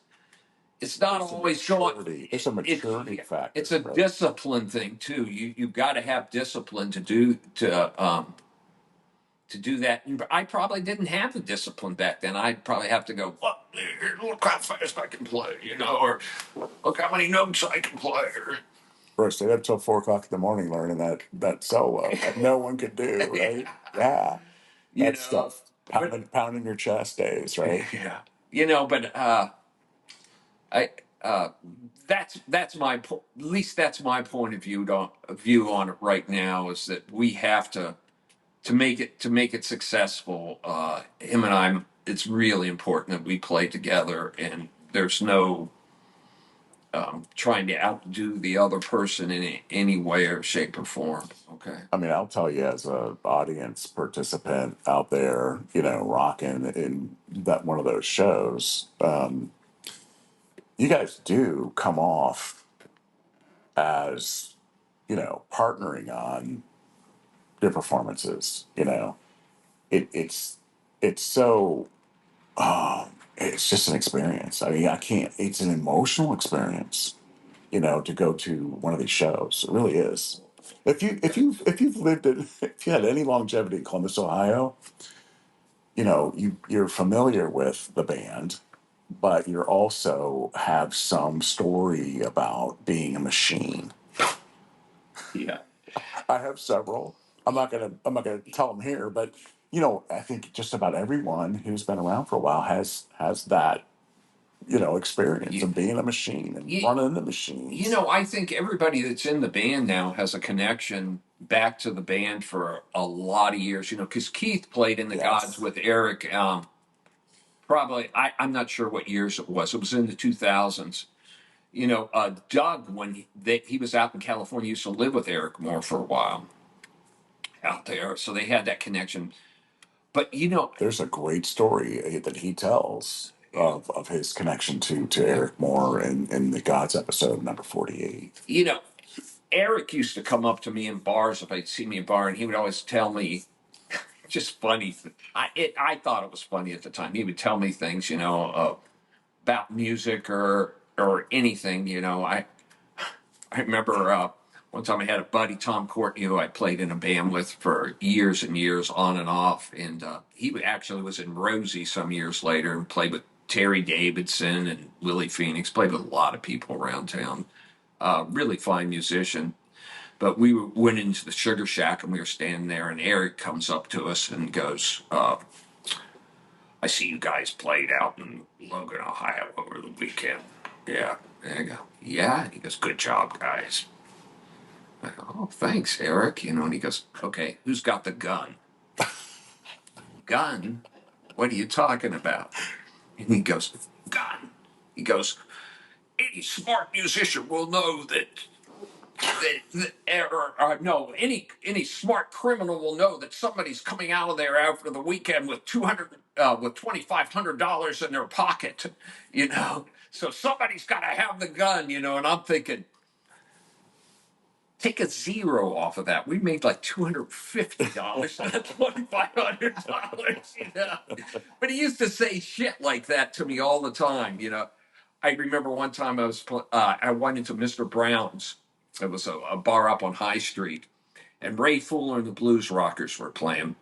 it's not There's a always going. maturity. There's a maturity factor, It's a right? discipline thing too. You've got to have discipline to do that. And I probably didn't have the discipline back then. I'd probably have to go, well, look how fast I can play, you know, or look how many notes I can play. Or, Or stayed up till 4 o'clock in the morning learning that solo that no one could do, right? Yeah, you that know, stuff but pounding your chest days, right? yeah, you know, but I that's my at least that's my point of view on it right now, is that we have to make it successful. Him and I, it's really important that we play together, and there's no trying to outdo the other person in any way or shape or form. Okay. I mean, I'll tell you as a audience participant out there, you know, rocking in that one of those shows, you guys do come off as, you know, partnering on your performances. You know, it's so it's just an experience. I mean, I can't. It's an emotional experience, you know, to go to one of these shows. It really is. If you've lived in if you had any longevity in Columbus, Ohio, you know you're familiar with the band. but you also have some story about being a machine. Yeah. I have several. I'm not gonna tell them here, but I think just about everyone who's been around for a while has that experience You, of being a machine and you, running into machines. I think everybody that's in the band now has a connection back to the band for a lot of years, because Keith played in the Godz Yes, with Eric. Probably, I'm not sure what years it was. It was in the 2000s. Doug, when he was out in California, used to live with Eric Moore for a while out there. So they had that connection. But, there's a great story that he tells of his connection to yeah, Eric Moore in the God's episode number 48. you know, Eric used to come up to me in bars if I'd see me in a bar, and he would always tell me just funny. I thought it was funny at the time. He would tell me things, about music or anything. I remember one time I had a buddy, Tom Courtney, who I played in a band with for years and years, on and off, and he actually was in Rosie some years later and played with Terry Davidson and Willie Phoenix. Played with a lot of people around town. Really fine musician. But we went into the Sugar Shack and we were standing there, and Eric comes up to us and goes, "I see you guys played out in Logan, Ohio over the weekend." Yeah. And I go, "Yeah." And he goes, "Good job, guys." I go, "Oh, thanks, Eric." And he goes, "Okay, who's got the gun?" "Gun? What are you talking about?" And he goes, "Gun." He goes, "Any smart musician will know no, any smart criminal will know that somebody's coming out of there after the weekend with $2,500 in their pocket, So somebody's got to have the gun, And I'm thinking, take a zero off of that. We made like $250, not $2,500, But he used to say shit like that to me all the time. I remember one time I went into Mr. Brown's. It was a bar up on High Street, and Ray Fuller and the Blues Rockers were playing.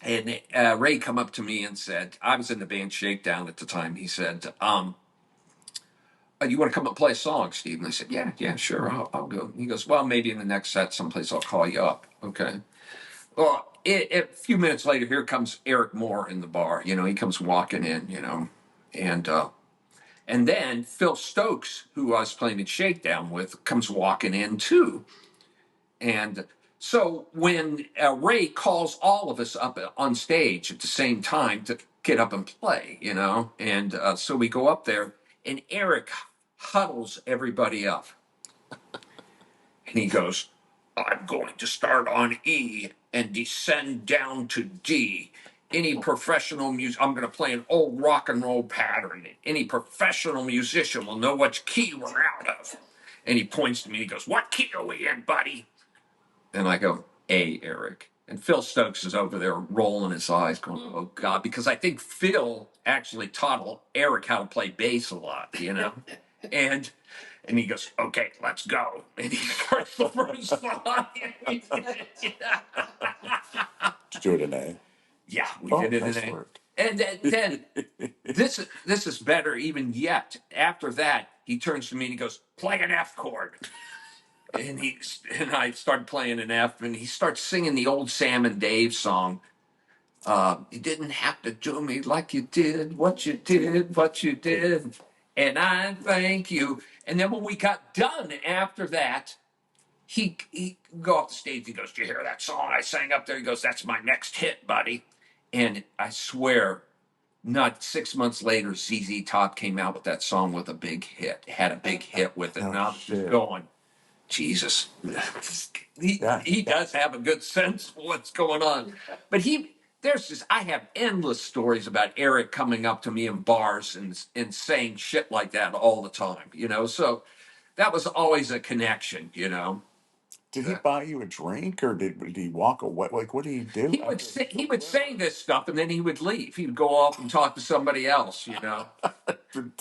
And Ray come up to me and said, I was in the band Shakedown at the time. He said, "You want to come and play a song, Steve?" And I said, "Yeah, yeah, sure, I'll go." He goes, "Well, maybe in the next set someplace I'll call you up." Okay. Well, a few minutes later, here comes Eric Moore in the bar. He comes walking in, and and then Phil Stokes, who I was playing in Shakedown with, comes walking in too. And so when Ray calls all of us up on stage at the same time to get up and play, and so we go up there, and Eric huddles everybody up, and he goes, "I'm going to start on E and descend down to D. Any professional music, I'm going to play an old rock and roll pattern. Any professional musician will know which key we're out of." And he points to me and he goes, "What key are we in, buddy?" And I go, "A, Eric." And Phil Stokes is over there rolling his eyes, going, "Oh, God," because I think Phil actually taught Eric how to play bass a lot, And and he goes, "Okay, let's go." And he starts the first song. To do it in A. Yeah, we Oh, did it in nice A. work. And then this is better even yet. After that, he turns to me and he goes, "Play an F chord." And I started playing an F, and he starts singing the old Sam and Dave song. "You didn't have to do me like you did, what you did, what you did, and I thank you." And then when we got done after that, he go off the stage. He goes, "Do you hear that song I sang up there?" He goes, "That's my next hit, buddy." And I swear, not 6 months later, ZZ Top came out with that song with a big hit. Had a big hit with it, and Oh I'm just shit. going, Jesus, he Yeah. he does have a good sense of what's going on. But I have endless stories about Eric coming up to me in bars and saying shit like that all the time. So that was always a connection. Did he buy you a drink or did he walk away? Like, what did he do? He would say this stuff, and then he would leave. He would go off and talk to somebody else.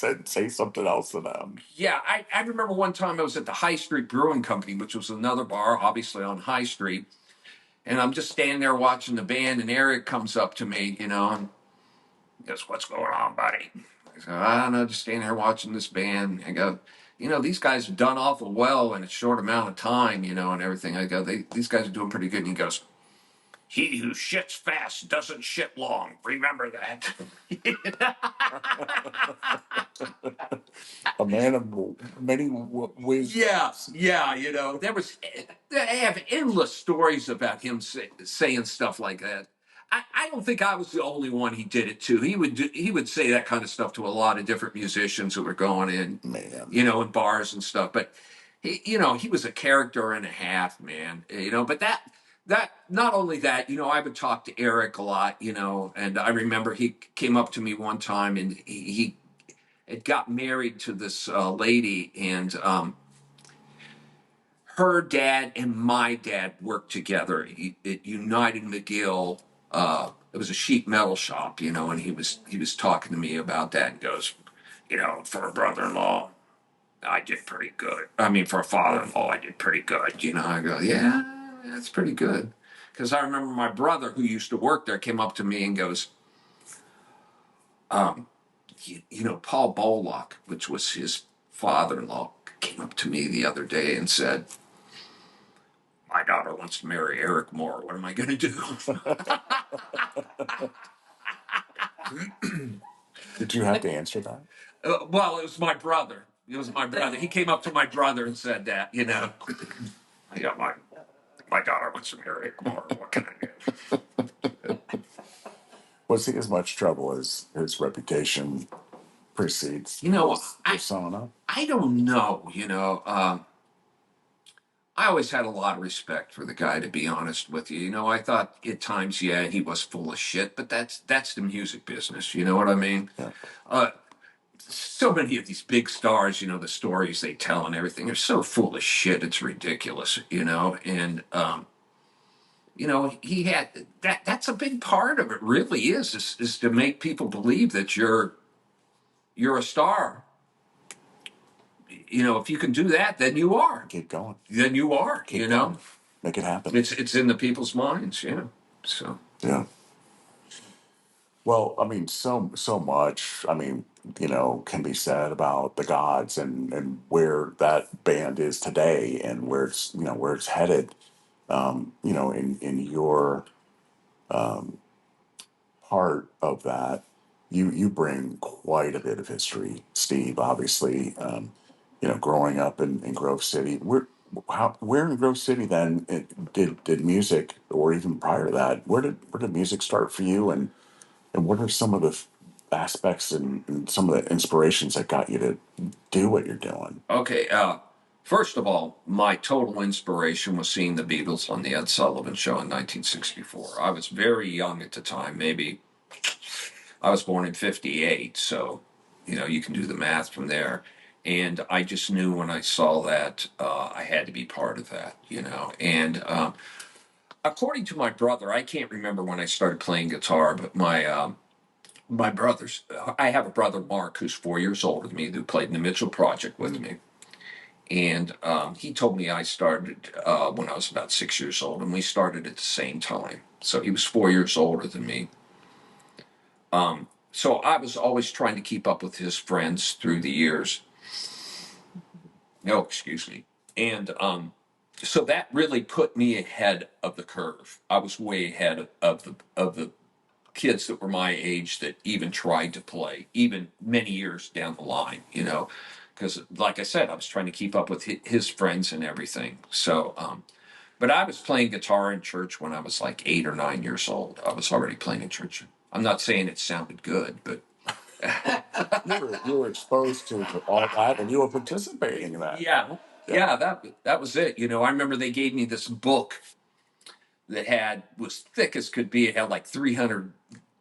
To say something else to them. Yeah, I remember one time I was at the High Street Brewing Company, which was another bar, obviously on High Street. And I'm just standing there watching the band, and Eric comes up to me, and he goes, "What's going on, buddy?" I So I don't know, just standing here watching this band. I go, these guys have done awful well in a short amount of time, and everything. I go, these guys are doing pretty good. And he goes, he who shits fast doesn't shit long. Remember that. A man of many ways. Yeah, yeah, they have endless stories about him saying stuff like that. I don't think I was the only one he did it to. He would say that kind of stuff to a lot of different musicians who were going in, Man. in bars and stuff. But he was a character and a half, man. But that not only that, I would talk to Eric a lot, and I remember he came up to me one time and he had got married to this lady, and her dad and my dad worked together at United McGill. It was a sheet metal shop, and he was talking to me about that and goes, for a brother-in-law, I did pretty good. I mean, for a father-in-law, I did pretty good. I go, yeah, that's pretty good. Because I remember my brother who used to work there came up to me and goes, Paul Bollock, which was his father-in-law, came up to me the other day and said, my daughter wants to marry Eric Moore. What am I going to do? Did you have to answer that? Well, it was my brother. It was my brother. He came up to my brother and said that, yeah, my daughter wants to marry Eric Moore. What can I do? Was he as much trouble as his reputation precedes his persona? I don't know. I always had a lot of respect for the guy, to be honest with you. I thought at times, yeah, he was full of shit, but that's the music business. You know what I mean? Yeah. So many of these big stars, the stories they tell and everything, they're so full of shit. It's ridiculous, and he had that's a big part of it. Really is to make people believe that you're a star. If you can do that, then you are. Keep going. Then you are. Keep going. Make it happen. It's in the people's minds. So yeah. Well, I mean, so much. I mean, can be said about the Godz and where that band is today and where it's headed. In your part of that, you bring quite a bit of history, Steve. Obviously, growing up in Grove City, where in Grove City then did music, or even prior to that, where did music start for you, and what are some of the aspects and some of the inspirations that got you to do what you're doing? okay. First of all, my total inspiration was seeing the Beatles on the Ed Sullivan Show in 1964. I was very young at the time. Maybe I was born in '58, so you can do the math from there. And I just knew when I saw that I had to be part of that. And according to my brother, I can't remember when I started playing guitar, but my brothers, I have a brother, Mark, who's 4 years older than me, who played in the Mitchell Project with me. And he told me I started when I was about 6 years old, and we started at the same time. So he was 4 years older than me. So I was always trying to keep up with his friends through the years. No, excuse me. And so that really put me ahead of the curve. I was way ahead of the kids that were my age that even tried to play, even many years down the line, because like I said, I was trying to keep up with his friends and everything. So, but I was playing guitar in church when I was like 8 or 9 years old. I was already playing in church. I'm not saying it sounded good, but you were exposed to all that, and you were participating in that. yeah, that was it. I remember they gave me this book that was thick as could be. It had like 300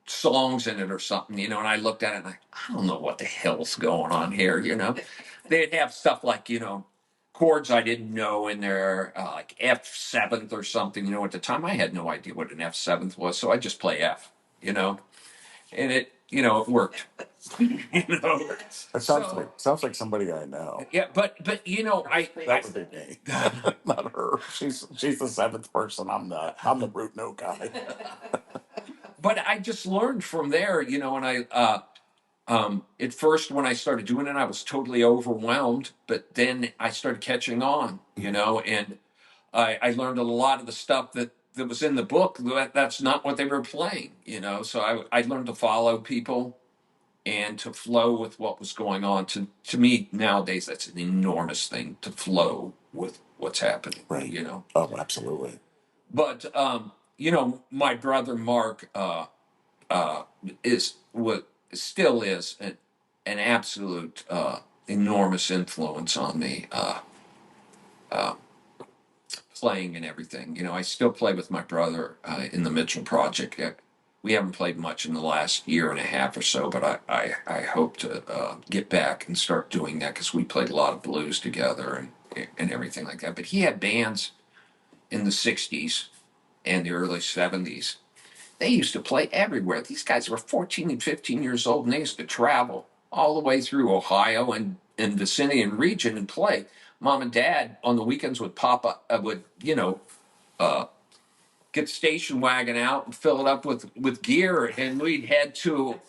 songs in it or something, and I looked at it and I don't know what the hell's going on here, They'd have stuff like, chords I didn't know in there, like F7th or something, at the time I had no idea what an F7th was, so I just play F, and it worked. It sounds like somebody I know. Yeah, but That would be me, not her. She's the seventh person. I'm the root note guy. but I just learned from there, and At first, when I started doing it, I was totally overwhelmed, but then I started catching on, and I learned a lot of the stuff that was in the book. That's not what they were playing, So I learned to follow people and to flow with what was going on. To me nowadays, that's an enormous thing, to flow with what's happening. Right. Oh, absolutely. But my brother Mark is what still is an absolute enormous influence on me. Playing and everything. I still play with my brother in the Mitchell Project. We haven't played much in the last year and a half or so, but I hope to get back and start doing that, because we played a lot of blues together and everything like that. But he had bands in the 60s and the early 70s. They used to play everywhere. These guys were 14 and 15 years old, and they used to travel all the way through Ohio and vicinity and region and play. Mom and Dad on the weekends would pop up, uh, get the station wagon out and fill it up with gear, and we'd head to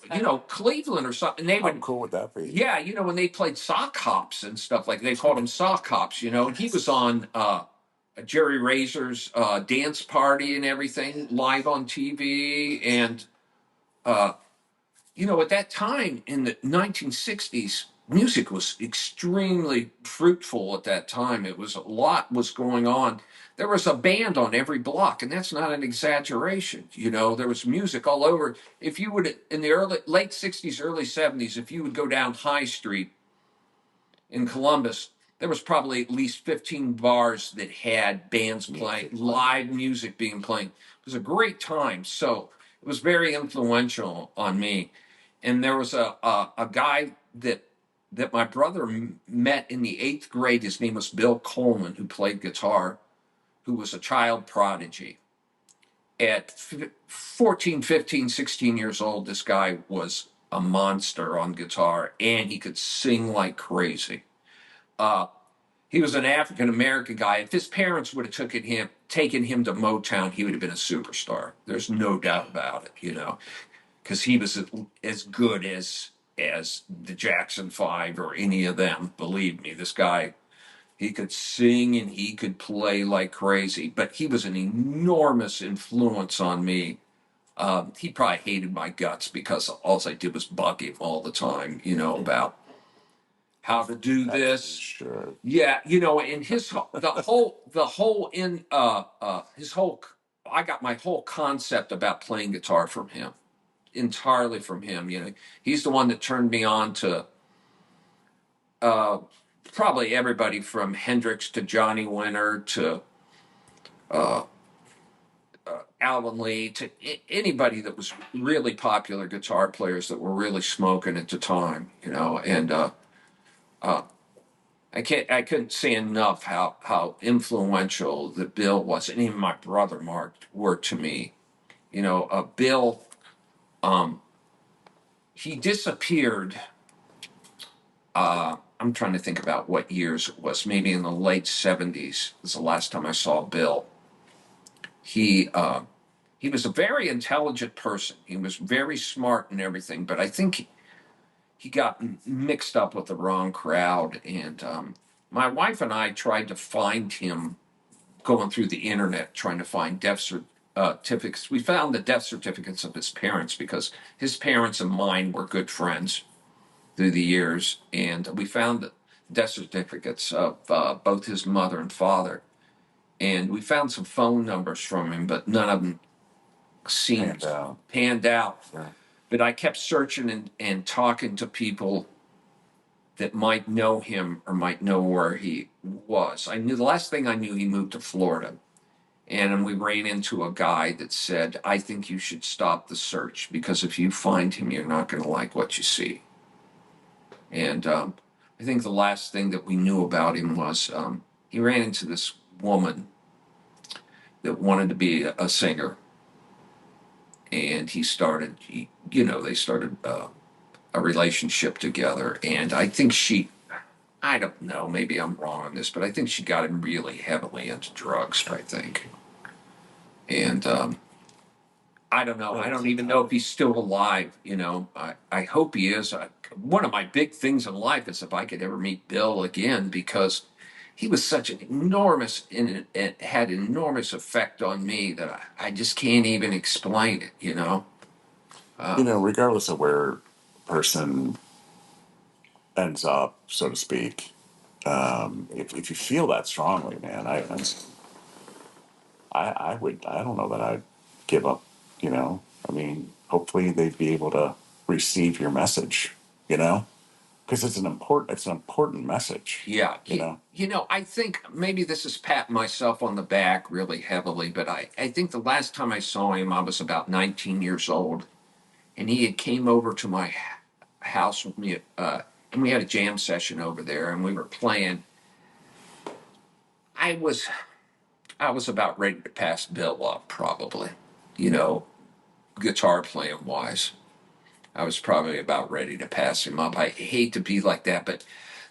Cleveland or something. And they How would, cool would that be? yeah, when they played sock hops and stuff, like they called them sock hops, and he was on Jerry Razor's dance party and everything live on TV, and uh, at that time in the 1960s, music was extremely fruitful at that time. It was a lot was going on. There was a band on every block, and that's not an exaggeration. There was music all over. If you would, in the late 60s, early 70s, if you would go down High Street in Columbus, there was probably at least 15 bars that had bands playing, live music being played. It was a great time. So it was very influential on me. And there was a guy that my brother met in the 8th grade. His name was Bill Coleman, who played guitar, who was a child prodigy. At 14, 15, 16 years old, this guy was a monster on guitar, and he could sing like crazy. Uh, he was an African American guy. If his parents would have taken him to Motown, he would have been a superstar. There's no doubt about it, because he was as good as the Jackson Five or any of them. Believe me, this guy, he could sing and he could play like crazy. But he was an enormous influence on me. He probably hated my guts because all I did was bug him all the time, about how to do this. Sure. Yeah, and the whole in his whole I got my whole concept about playing guitar from him, entirely from him. He's the one that turned me on to uh, probably everybody from Hendrix to Johnny Winter to uh, Alvin Lee to anybody that was really popular guitar players that were really smoking at the time. And uh, I couldn't say enough how influential that Bill was, and even my brother Mark were to me. Bill, um, he disappeared. I'm trying to think about what years it was. Maybe in the late 70s was the last time I saw Bill. He was a very intelligent person. He was very smart and everything, but I think he got mixed up with the wrong crowd. And my wife and I tried to find him going through the internet, trying to find death certificates. We found the death certificates of his parents because his parents and mine were good friends through the years. And we found the death certificates of both his mother and father. And we found some phone numbers from him, but none of them seemed panned out. Yeah. But I kept searching and talking to people that might know him or might know where he was. I knew the last thing I knew, he moved to Florida. And we ran into a guy that said, I think you should stop the search because if you find him, you're not going to like what you see. And I think the last thing that we knew about him was he ran into this woman that wanted to be a singer. And they started a relationship together. And I think I don't know, maybe I'm wrong on this, but I think she got him really heavily into drugs, I think. And I don't know. I That's don't even know if he's still alive. I hope he is. One of my big things in life is if I could ever meet Bill again, because he was such an enormous and it had enormous effect on me that I just can't even explain it. regardless of where a person ends up, so to speak, if you feel that strongly, man, I would, I don't know that I'd give up, I mean, hopefully they'd be able to receive your message, you know, because it's an important message, Yeah, you know. I think maybe this is patting myself on the back really heavily, but I think the last time I saw him, I was about 19 years old, and he had came over to my house with me, and we had a jam session over there, and we were playing. I was I was about ready to pass Bill up, probably, you know, guitar playing wise. I was probably about ready to pass him up. I hate to be like that, but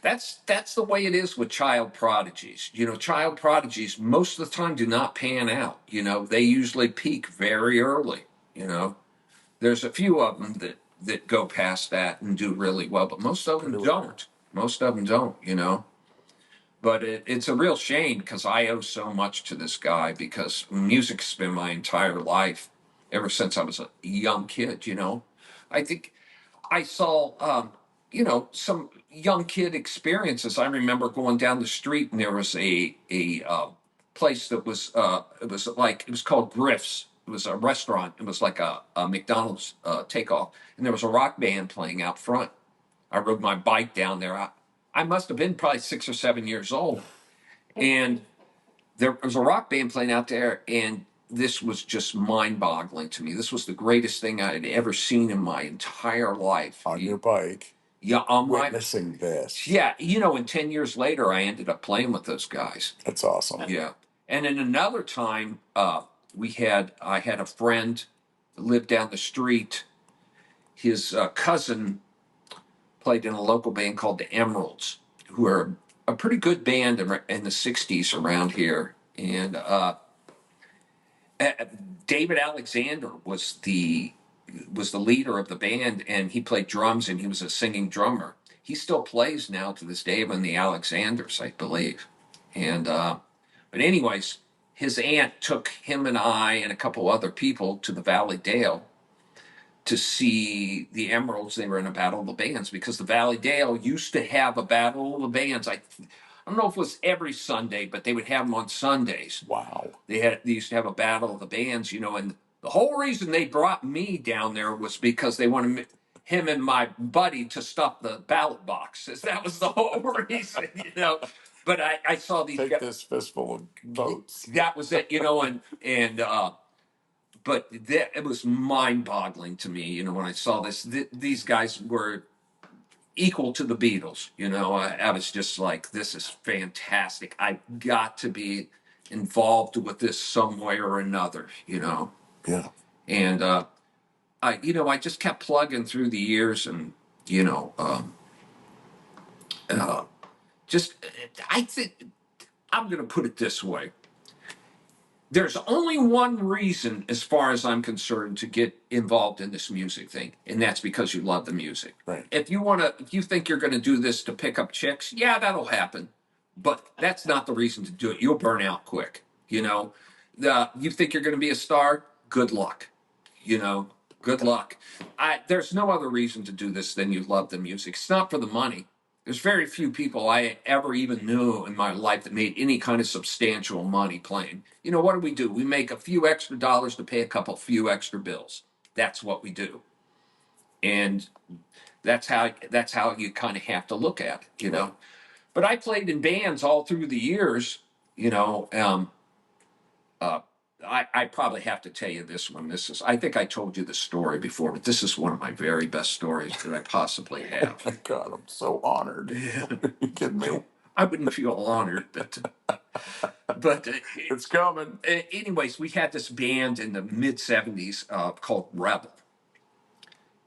that's the way it is with child prodigies. Child prodigies most of the time do not pan out. They usually peak very early. You know, there's a few of them that go past that and do really well, but most of them don't. Most of them don't. But it's a real shame because I owe so much to this guy because music's been my entire life ever since I was a young kid. I think I saw, some young kid experiences. I remember going down the street and there was a place that was it was called Griff's. It was a restaurant. It was like a McDonald's takeoff, and there was a rock band playing out front. I rode my bike down there. I must have been probably 6 or 7 years old, and there was a rock band playing out there, and this was just mind-boggling to me. This was the greatest thing I had ever seen in my entire life. On your bike, Yeah, on my witnessing this. yeah, and 10 years later, I ended up playing with those guys. That's awesome. Yeah, and then another time, I had a friend that lived down the street. His cousin played in a local band called the Emeralds, who are a pretty good band in the '60s around here, and uh, David Alexander was the leader of the band, and he played drums, and he was a singing drummer. He still plays now to this day in the Alexanders, I believe. And but anyways, his aunt took him and I and a couple other people to the Valley Dale to see the Emeralds. They were in a battle of the bands because the Valley Dale used to have a battle of the bands. I don't know if it was every Sunday, but they would have them on Sundays. Wow. They used to have a battle of the bands, and the whole reason they brought me down there was because they wanted him and my buddy to stuff the ballot boxes. That was the whole reason. But I saw these. Take this fistful of votes. That was it, and but it was mind-boggling to me, when I saw this. These guys were equal to the Beatles. I was just like, this is fantastic. I've got to be involved with this some way or another. Yeah. And I just kept plugging through the years, and you know, just I think I'm going to put it this way: there's only one reason, as far as I'm concerned, to get involved in this music thing, and that's because you love the music. Right. If you think you're going to do this to pick up chicks, yeah, that'll happen, but that's not the reason to do it. You'll burn out quick. You think you're going to be a star? Good luck. Good luck. There's no other reason to do this than you love the music. It's not for the money. There's very few people I ever even knew in my life that made any kind of substantial money playing. What do? We make a few extra dollars to pay a few extra bills. That's what we do. And that's how you kind of have to look at it. But I played in bands all through the years. you know um, I probably have to tell you this one. I think I told you the story before, but this is one of my very best stories that I possibly have. Oh my God, I'm so honored. You kidding me? I wouldn't feel honored, but It's coming. Anyways, we had this band in the mid '70s called Rebel,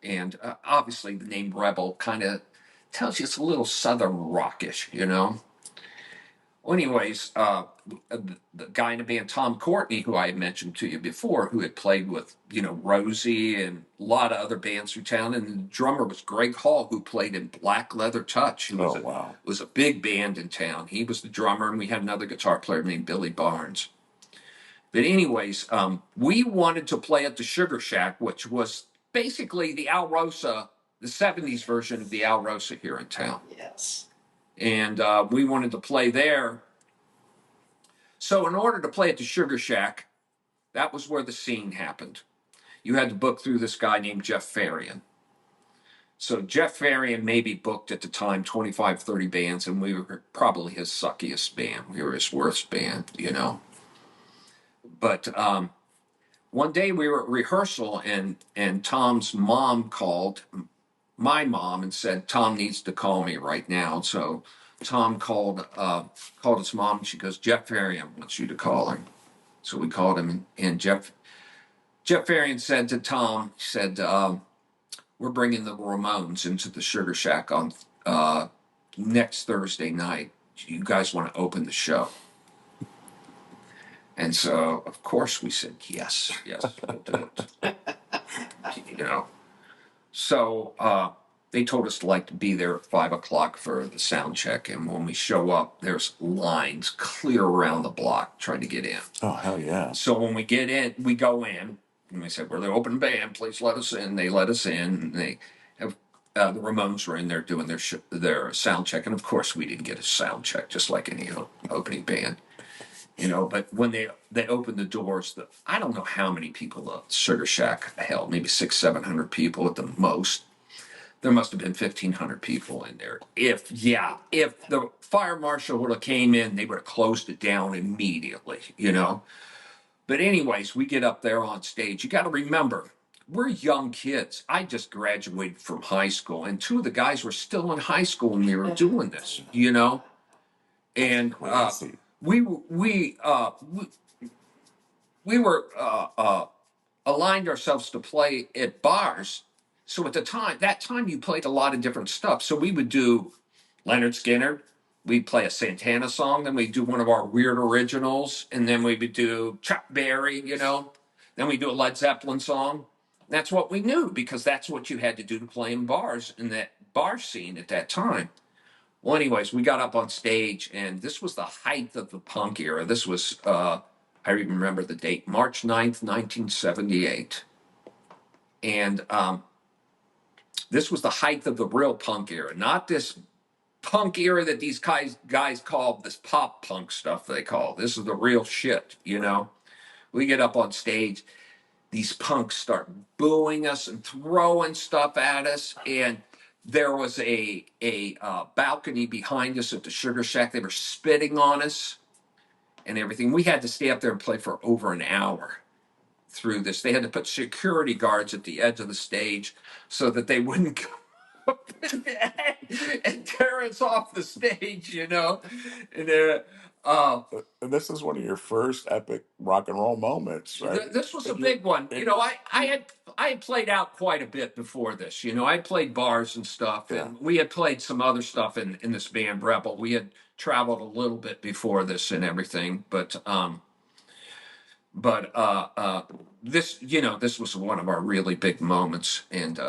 and obviously the name Rebel kind of tells you it's a little southern rockish. Well, anyways, the guy in the band, Tom Courtney, who I had mentioned to you before, who had played with, Rosie and a lot of other bands through town, and the drummer was Greg Hall, who played in Black Leather Touch, who Oh, wow. was a big band in town. He was the drummer, and we had another guitar player named Billy Barnes. But anyways, we wanted to play at the Sugar Shack, which was basically the Al Rosa, the '70s version of the Al Rosa here in town. Yes. And we wanted to play there. So in order to play at the Sugar Shack, that was where the scene happened. You had to book through this guy named Jeff Farian. So Jeff Farian maybe booked at the time 25, 30 bands, and we were probably his suckiest band. We were his worst band. But one day we were at rehearsal, and Tom's mom called my mom and said, Tom needs to call me right now. So Tom called his mom, and she goes, Jeff Farian wants you to call him. So we called him, and Jeff Farian said to Tom, he said, we're bringing the Ramones into the Sugar Shack on next Thursday night. You guys want to open the show? And so, of course, we said, yes, we'll do it. So they told us to be there at 5 o'clock for the sound check. And when we show up, there's lines clear around the block trying to get in. Oh, hell yeah. So when we get in, we go in, and we said, we're the open band, please let us in. They let us in, and they have the Ramones were in there doing their sound check. And of course, we didn't get a sound check, just like any opening band. But when they opened the doors, I don't know how many people the Sugar Shack held, maybe 600-700 people at the most. There must have been 1,500 people in there. If the fire marshal would have came in, they would have closed it down immediately. But anyways, we get up there on stage. You got to remember, we're young kids. I just graduated from high school, and two of the guys were still in high school when we were doing this. And we were aligned ourselves to play at bars. So at that time you played a lot of different stuff. So we would do Leonard Skinner, we'd play a Santana song, then we'd do one of our weird originals, and then we would do Chuck Berry. Then we'd do a Led Zeppelin song. That's what we knew, because that's what you had to do to play in bars in that bar scene at that time. Well, anyways, we got up on stage, and this was the height of the punk era. This was, I even remember the date, March 9th, 1978. And this was the height of the real punk era, not this punk era that these guys call this pop punk stuff they call. This is the real shit. We get up on stage, these punks start booing us and throwing stuff at us, and there was a balcony behind us at the Sugar Shack. They were spitting on us and everything. We had to stay up there and play for over an hour through this. They had to put security guards at the edge of the stage so that they wouldn't come up and tear us off the stage. And And this is one of your first epic rock and roll moments, right? this was a big one. I had played out quite a bit before this. I played bars and stuff, and we had played some other stuff in this band Rebel. We had traveled a little bit before this and everything, but this was one of our really big moments, and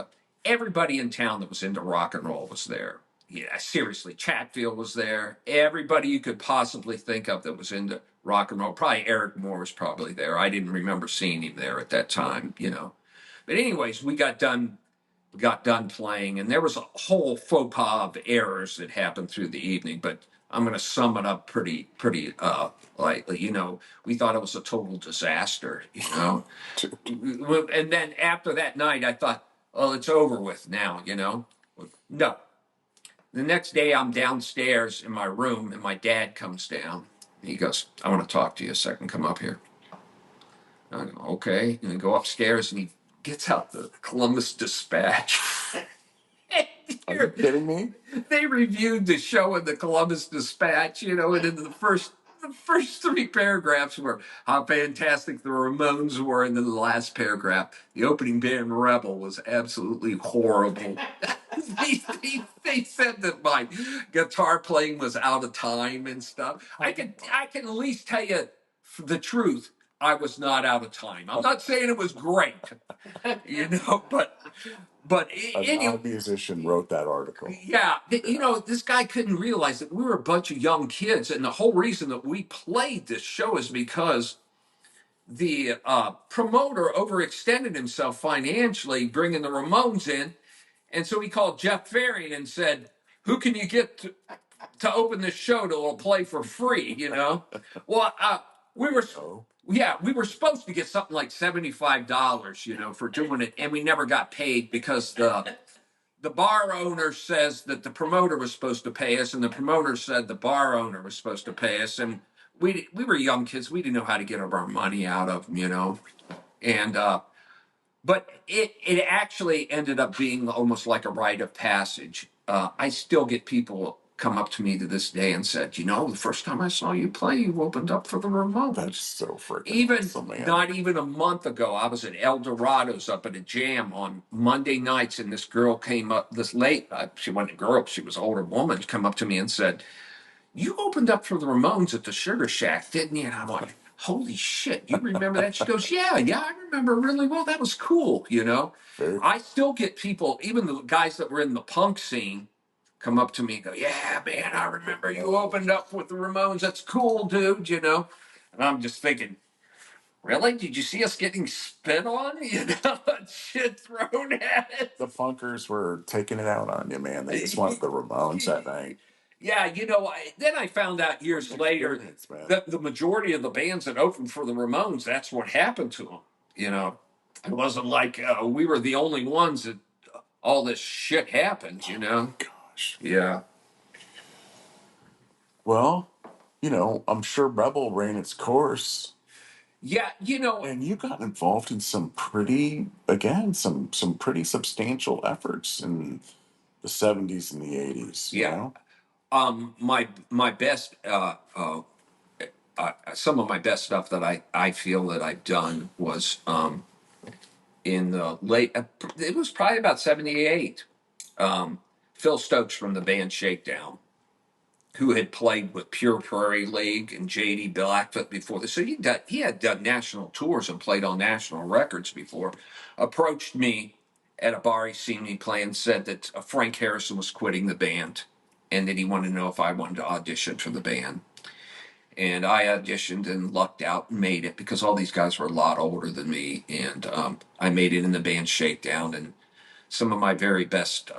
everybody in town that was into rock and roll was there. Yeah, seriously, Chatfield was there. Everybody you could possibly think of that was into rock and roll. Probably Eric Moore was probably there. I didn't remember seeing him there at that time. But anyways, we got done playing, and there was a whole faux pas of errors that happened through the evening. But I'm going to sum it up pretty lightly. We thought it was a total disaster. And then after that night, I thought, well, it's over with now. No. The next day, I'm downstairs in my room, and my dad comes down. And he goes, I want to talk to you a second. Come up here. I go, okay. And I go upstairs, and he gets out the Columbus Dispatch. Are you kidding me? They reviewed the show in the Columbus Dispatch, and in the first the first three paragraphs were how fantastic the Ramones were, and then the last paragraph, the opening band Rebel was absolutely horrible. They said that my guitar playing was out of time and stuff. I can at least tell you the truth. I was not out of time. I'm not saying it was great, but A anyway, non-musician wrote that article. yeah, this guy couldn't realize that we were a bunch of young kids, and the whole reason that we played this show is because the promoter overextended himself financially, bringing the Ramones in, and so he called Jeff Ferry and said, "Who can you get to open this show that will play for free?" Well, we were. Oh, Yeah, we were supposed to get something like $75, for doing it, and we never got paid because the bar owner says that the promoter was supposed to pay us, and the promoter said the bar owner was supposed to pay us, and we were young kids. We didn't know how to get our money out of them. And but it actually ended up being almost like a rite of passage. I still get people come up to me to this day and said, the first time I saw you play, you opened up for the Ramones. that's so freaking Even awesome, man. not even a month ago, I was at El Dorado's up at a jam on Monday nights, and this girl came up this late. She wasn't a girl; she was an older woman. She come up to me and said, "You opened up for the Ramones at the Sugar Shack, didn't you?" And I'm like, "Holy shit, you remember that?" She goes, "Yeah, I remember really well. That was cool." Very I still get people, even the guys that were in the punk scene, come up to me and go, "Yeah, man, I remember you opened up with the Ramones. That's cool, dude." And I'm just thinking, really? Did you see us getting spit on? Shit thrown at us. The punkers were taking it out on you, man. They just wanted the Ramones that night. Yeah, then I found out years later Experience, man. that the majority of the bands that opened for the Ramones, that's what happened to them. It wasn't like we were the only ones that all this shit happened. Gosh. Yeah. Well, I'm sure Rebel ran its course, Yeah, and you got involved in some pretty, again, some pretty substantial efforts in the '70s and the '80s. yeah. My best some of my best stuff that I feel that I've done was in the late. It was probably about '78. Phil Stokes from the band Shakedown, who had played with Pure Prairie League and J.D. Blackfoot before this, so he had done national tours and played on national records before. Approached me at a bar he seen me play and said that Frank Harrison was quitting the band, and that he wanted to know if I wanted to audition for the band. And I auditioned and lucked out and made it because all these guys were a lot older than me. And I made it in the band Shakedown. And some of my very best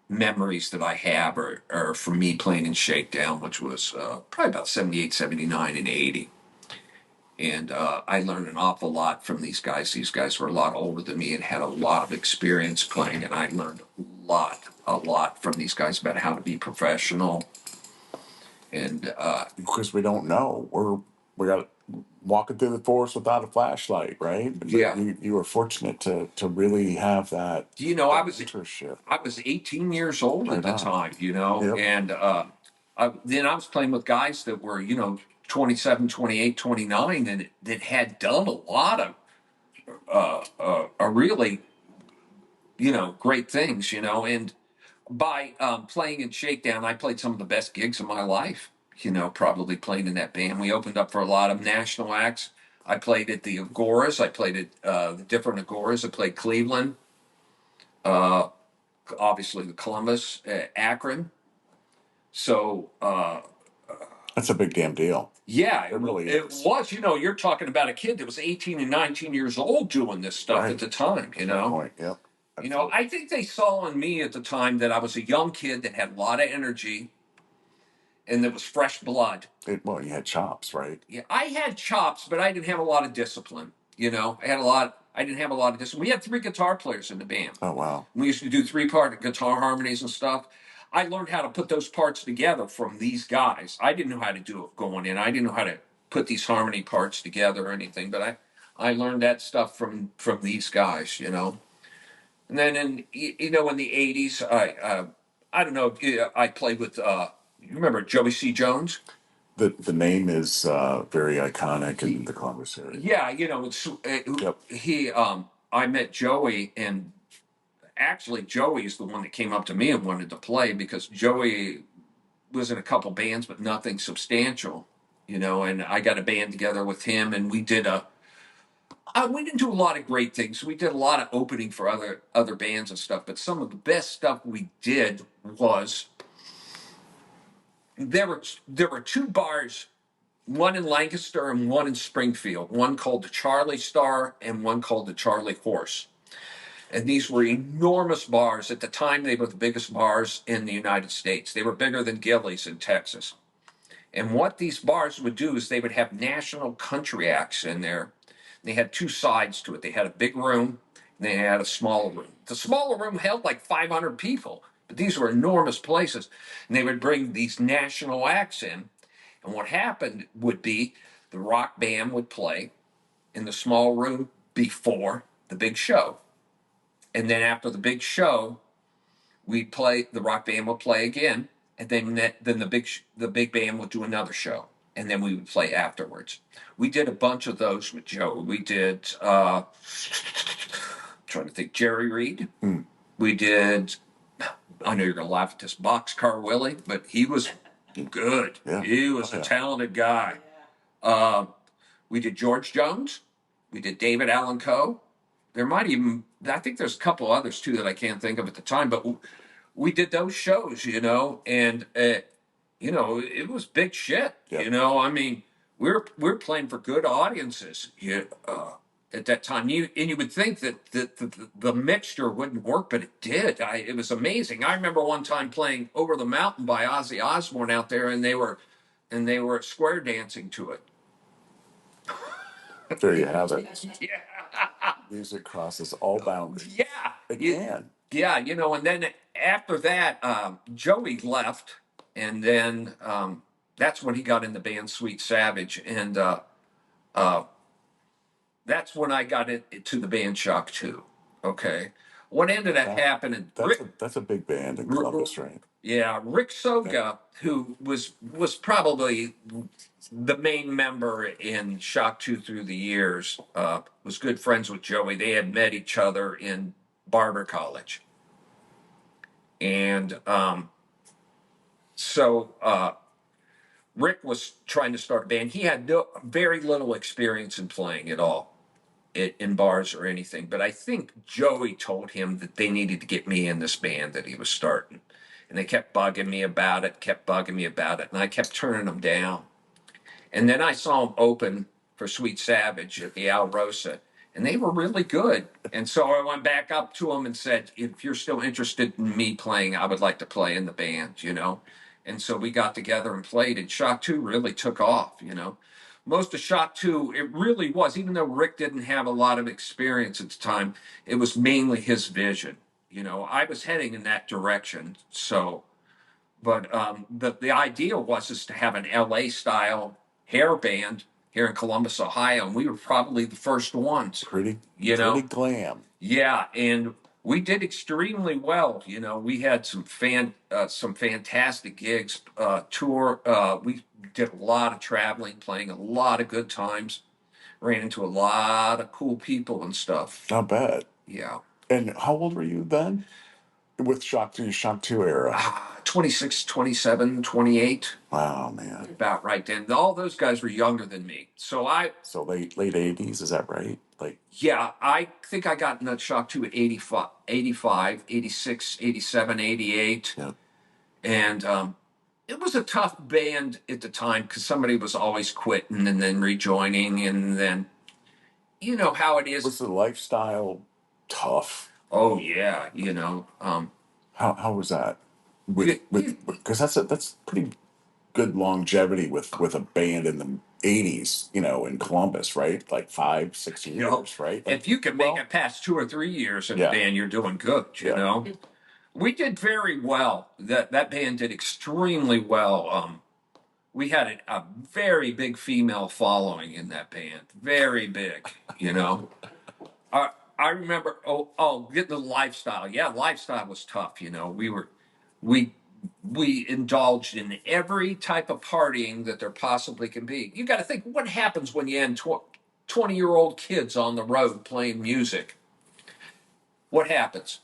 memories that I have are from me playing in Shakedown, which was probably about '78, '79, and '80. And I learned an awful lot from these guys. These guys were a lot older than me and had a lot of experience playing. And I learned a lot from these guys about how to be professional. And Because we don't know, we got walking through the forest without a flashlight, right? But yeah, you were fortunate to really have that I was mentorship. 18 years old at Right the on. time, Yep. and then I was playing with guys that were, 27, 28, 29, and that had done a lot of really, great things, and by playing in Shakedown, I played some of the best gigs of my life, probably playing in that band. We opened up for a lot of national acts. I played at the Agoras. I played at the different Agoras. I played Cleveland, uh, obviously the Columbus, Akron. So, That's a big damn deal. yeah, It really it is. was. You're talking about a kid that was 18 and 19 years old doing this stuff Right. at the time. Good point. Yep. I think they saw in me at the time that I was a young kid that had a lot of energy and that was fresh blood. Well, you had chops, right? Yeah, I had chops, but I didn't have a lot of discipline. I didn't have a lot of discipline. We had three guitar players in the band. Oh wow. We used to do three-part guitar harmonies and stuff. I learned how to put those parts together from these guys. I didn't know how to do it going in. I didn't know how to put these harmony parts together or anything, but I learned that stuff from these guys. And then in the '80s, I don't know. I played with you remember Joey C. Jones? the name is very iconic in the Columbus area. Yeah, you know, it's Yep. he. I met Joey, and actually, Joey's the one that came up to me and wanted to play because Joey was in a couple bands, but nothing substantial, you know. And I got a band together with him, and we did a. We didn't do a lot of great things. We did a lot of opening for other bands and stuff. But some of the best stuff we did was there were two bars, one in Lancaster and one in Springfield. One called the Charlie Star and one called the Charlie Horse. And these were enormous bars. At the time, they were the biggest bars in the United States. They were bigger than Gilley's in Texas. And what these bars would do is they would have national country acts in there. They had two sides to it. They had a big room and they had a smaller room. The smaller room held like 500 people, but these were enormous places. And they would bring these national acts in. And what happened would be the rock band would play in the small room before the big show. And then after the big show, we'd play, the rock band would play again, and then the big band would do another show, and then we would play afterwards. We did a bunch of those with Joe. We did trying to think, Jerry Reed. We did, I know you're gonna laugh at this, Boxcar Willie, but he was good. Yeah. He was a talented guy. We did George Jones. We did David Allan Coe. There might even, I think there's a couple others too that I can't think of at the time, but we did those shows, you know, and you know, it was big shit. Yep. You know, I mean, we're playing for good audiences. At that time, you would think that the mixture wouldn't work, but it did. It was amazing. I remember one time playing "Over the Mountain" by Ozzy Osbourne out there, and they were square dancing to it. There you have it. Yeah. Music crosses all boundaries. Yeah. Again. Yeah, you know, and then after that, Joey left, and then that's when he got in the band Sweet Savage, and that's when I got into the band Shock 2. Okay. What ended up happening? That's a big band in Columbus, right? Yeah, Rick Soga, who was probably the main member in Shock 2 through the years, was good friends with Joey. They had met each other in Barber College. And so Rick was trying to start a band. He had very little experience in playing at all in bars or anything. But I think Joey told him that they needed to get me in this band that he was starting. And they kept bugging me about it, and I kept turning them down. And then I saw them open for Sweet Savage at the Al Rosa, and they were really good. And so I went back up to them and said, if you're still interested in me playing, I would like to play in the band, you know? And so we got together and played, and Shock 2 really took off, you know? Most of Shock 2, it really was, even though Rick didn't have a lot of experience at the time, it was mainly his vision. You know, I was heading in that direction, so... But the idea was is to have an LA style hair band here in Columbus, Ohio, and we were probably the first ones. Pretty glam. Yeah, and we did extremely well. You know, we had some fantastic gigs, tour. We did a lot of traveling, playing a lot of good times. Ran into a lot of cool people and stuff. Not bad. Yeah. And how old were you then? With Shock 2 era? 26, 27, 28. Wow, man. About right then. All those guys were younger than me. So late 80s, is that right? Yeah, I think I got in that Shock 2 at 85, 86, 87, 88. Yep. And it was a tough band at the time because somebody was always quitting and then rejoining. And then, you know how it is. Was the lifestyle tough? Oh, yeah, you know. How was that? Because that's pretty good longevity with a band in the 80s, you know, in Columbus, right? Like 5-6 years, right? If you can make it past 2 or 3 years in a band, you're doing good, you know? We did very well. That band did extremely well. We had a very big female following in that band. Very big, you know? I remember, getting the lifestyle. Yeah, lifestyle was tough, you know? We we indulged in every type of partying that there possibly can be. You got to think what happens when you end 20-year-old kids on the road playing music. What happens?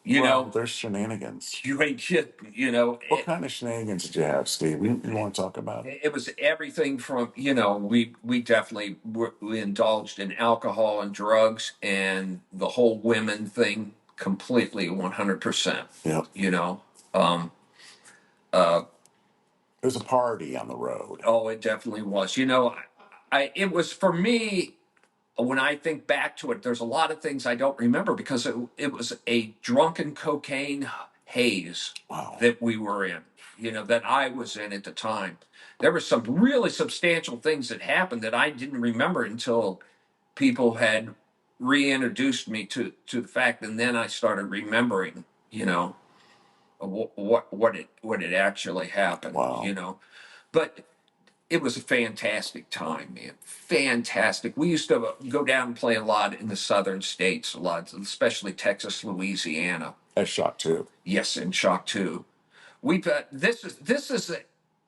You Well, know, there's shenanigans. you ain't kidding. You know, What kind of shenanigans did you have, Steve? You want to talk about it? it was everything from, we definitely we indulged in alcohol and drugs and the whole women thing completely 100%. Yep. You know, um, uh, It was a party on the road. oh, it definitely was. It was for me. When I think back to it, there's a lot of things I don't remember because it was a drunken cocaine haze Wow. that we were in, that I was in at the time. There were some really substantial things that happened that I didn't remember until people had reintroduced me to the fact, and then I started remembering, what had actually happened, Wow. But it was a fantastic time, man. Fantastic. We used to go down and play a lot in the southern states, a lot, especially Texas, Louisiana. That's shot too. Yes, and Shock too. We've this is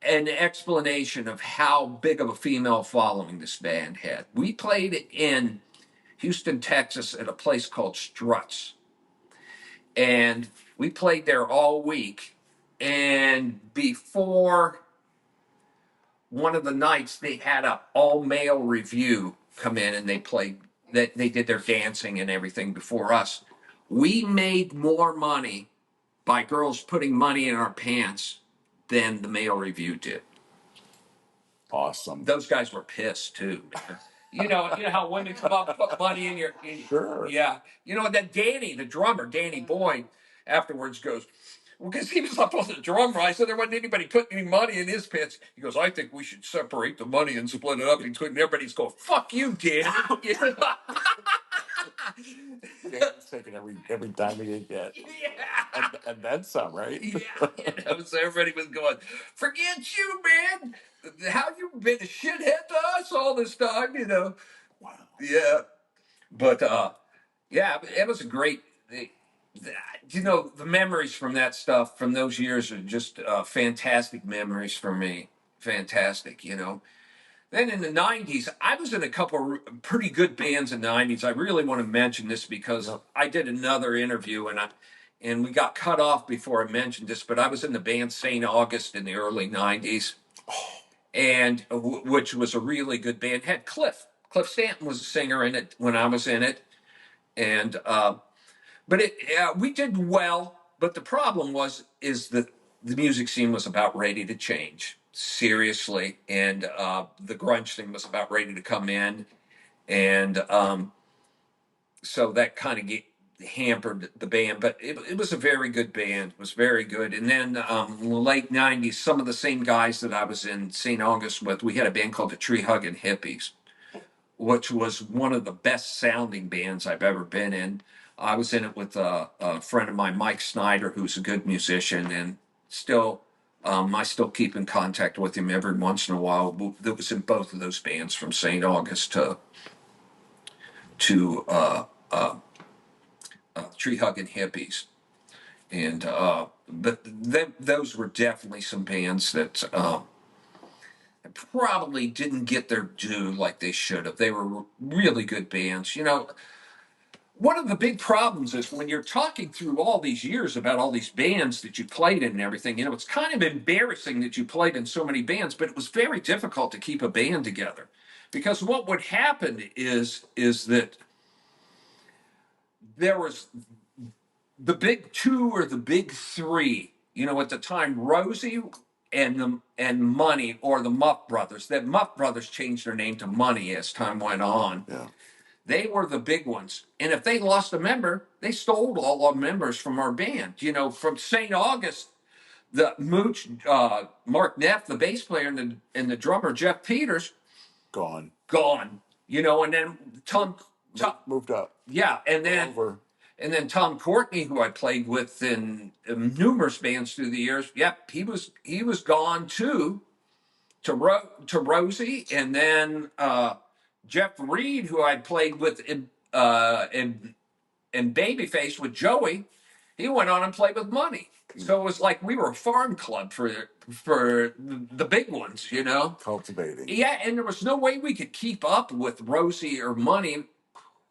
an explanation of how big of a female following this band had. We played in Houston, Texas, at a place called Struts, and we played there all week. And before one of the nights, they had a all male review come in, and they did their dancing and everything before us. We made more money by girls putting money in our pants than the male review did. Awesome. Those guys were pissed too, man. You know how women come up and put money in Sure. yeah. That Danny, the drummer, Danny Boyd, afterwards goes, well, because he was up on the drummer. I said there wasn't anybody putting any money in his pants. He goes, I think we should separate the money and split it up between everybody's going, fuck you, Danny. Danny's taking every dime he can get. Yeah. And then some, right? Yeah, so everybody was going, forget you, man. How you been a shithead to us all this time. Wow. Yeah. But yeah, it was a great. The memories from that stuff from those years are just fantastic memories for me. Fantastic. Then in the '90s, I was in a couple of pretty good bands in the '90s. I really want to mention this because Yep. I did another interview and we got cut off before I mentioned this. But I was in the band St. August in the early '90s, and which was a really good band. Had Cliff Stanton was a singer in it when I was in it, and but we did well. But the problem is that the music scene was about ready to change seriously, and the grunge thing was about ready to come in, and so that kind of hampered the band. But it was a very good band. It was very good. And then in the late '90s, some of the same guys that I was in St. August with, we had a band called the Tree Hugging Hippies, which was one of the best sounding bands I've ever been in. I was in it with a friend of mine, Mike Snyder, who's a good musician, and I still keep in contact with him every once in a while. That was in both of those bands, from St. August to Tree Hugging Hippies, and but those were definitely some bands that probably didn't get their due like they should have. They were really good bands. One of the big problems is when you're talking through all these years about all these bands that you played in and everything, it's kind of embarrassing that you played in so many bands, but it was very difficult to keep a band together. Because what would happen is that there was the big two or the big three, at the time, Rosie and Money, or the Muff Brothers. That Muff Brothers changed their name to Money as time went on. Yeah. They were the big ones. And if they lost a member, they stole all our members from our band. From St. August, the Mooch, Mark Neff, the bass player, and the drummer, Jeff Peters, Gone. gone. And then Tom Moved up. yeah, Over. and then Tom Courtney, who I played with in numerous bands through the years, yep, he was gone too, to Rosie, and then Jeff Reed, who I played with in Babyface with Joey, He went on and played with money. So it was like we were a farm club for the big ones, you know. Cultivating. Yeah, and there was no way we could keep up with Rosie or money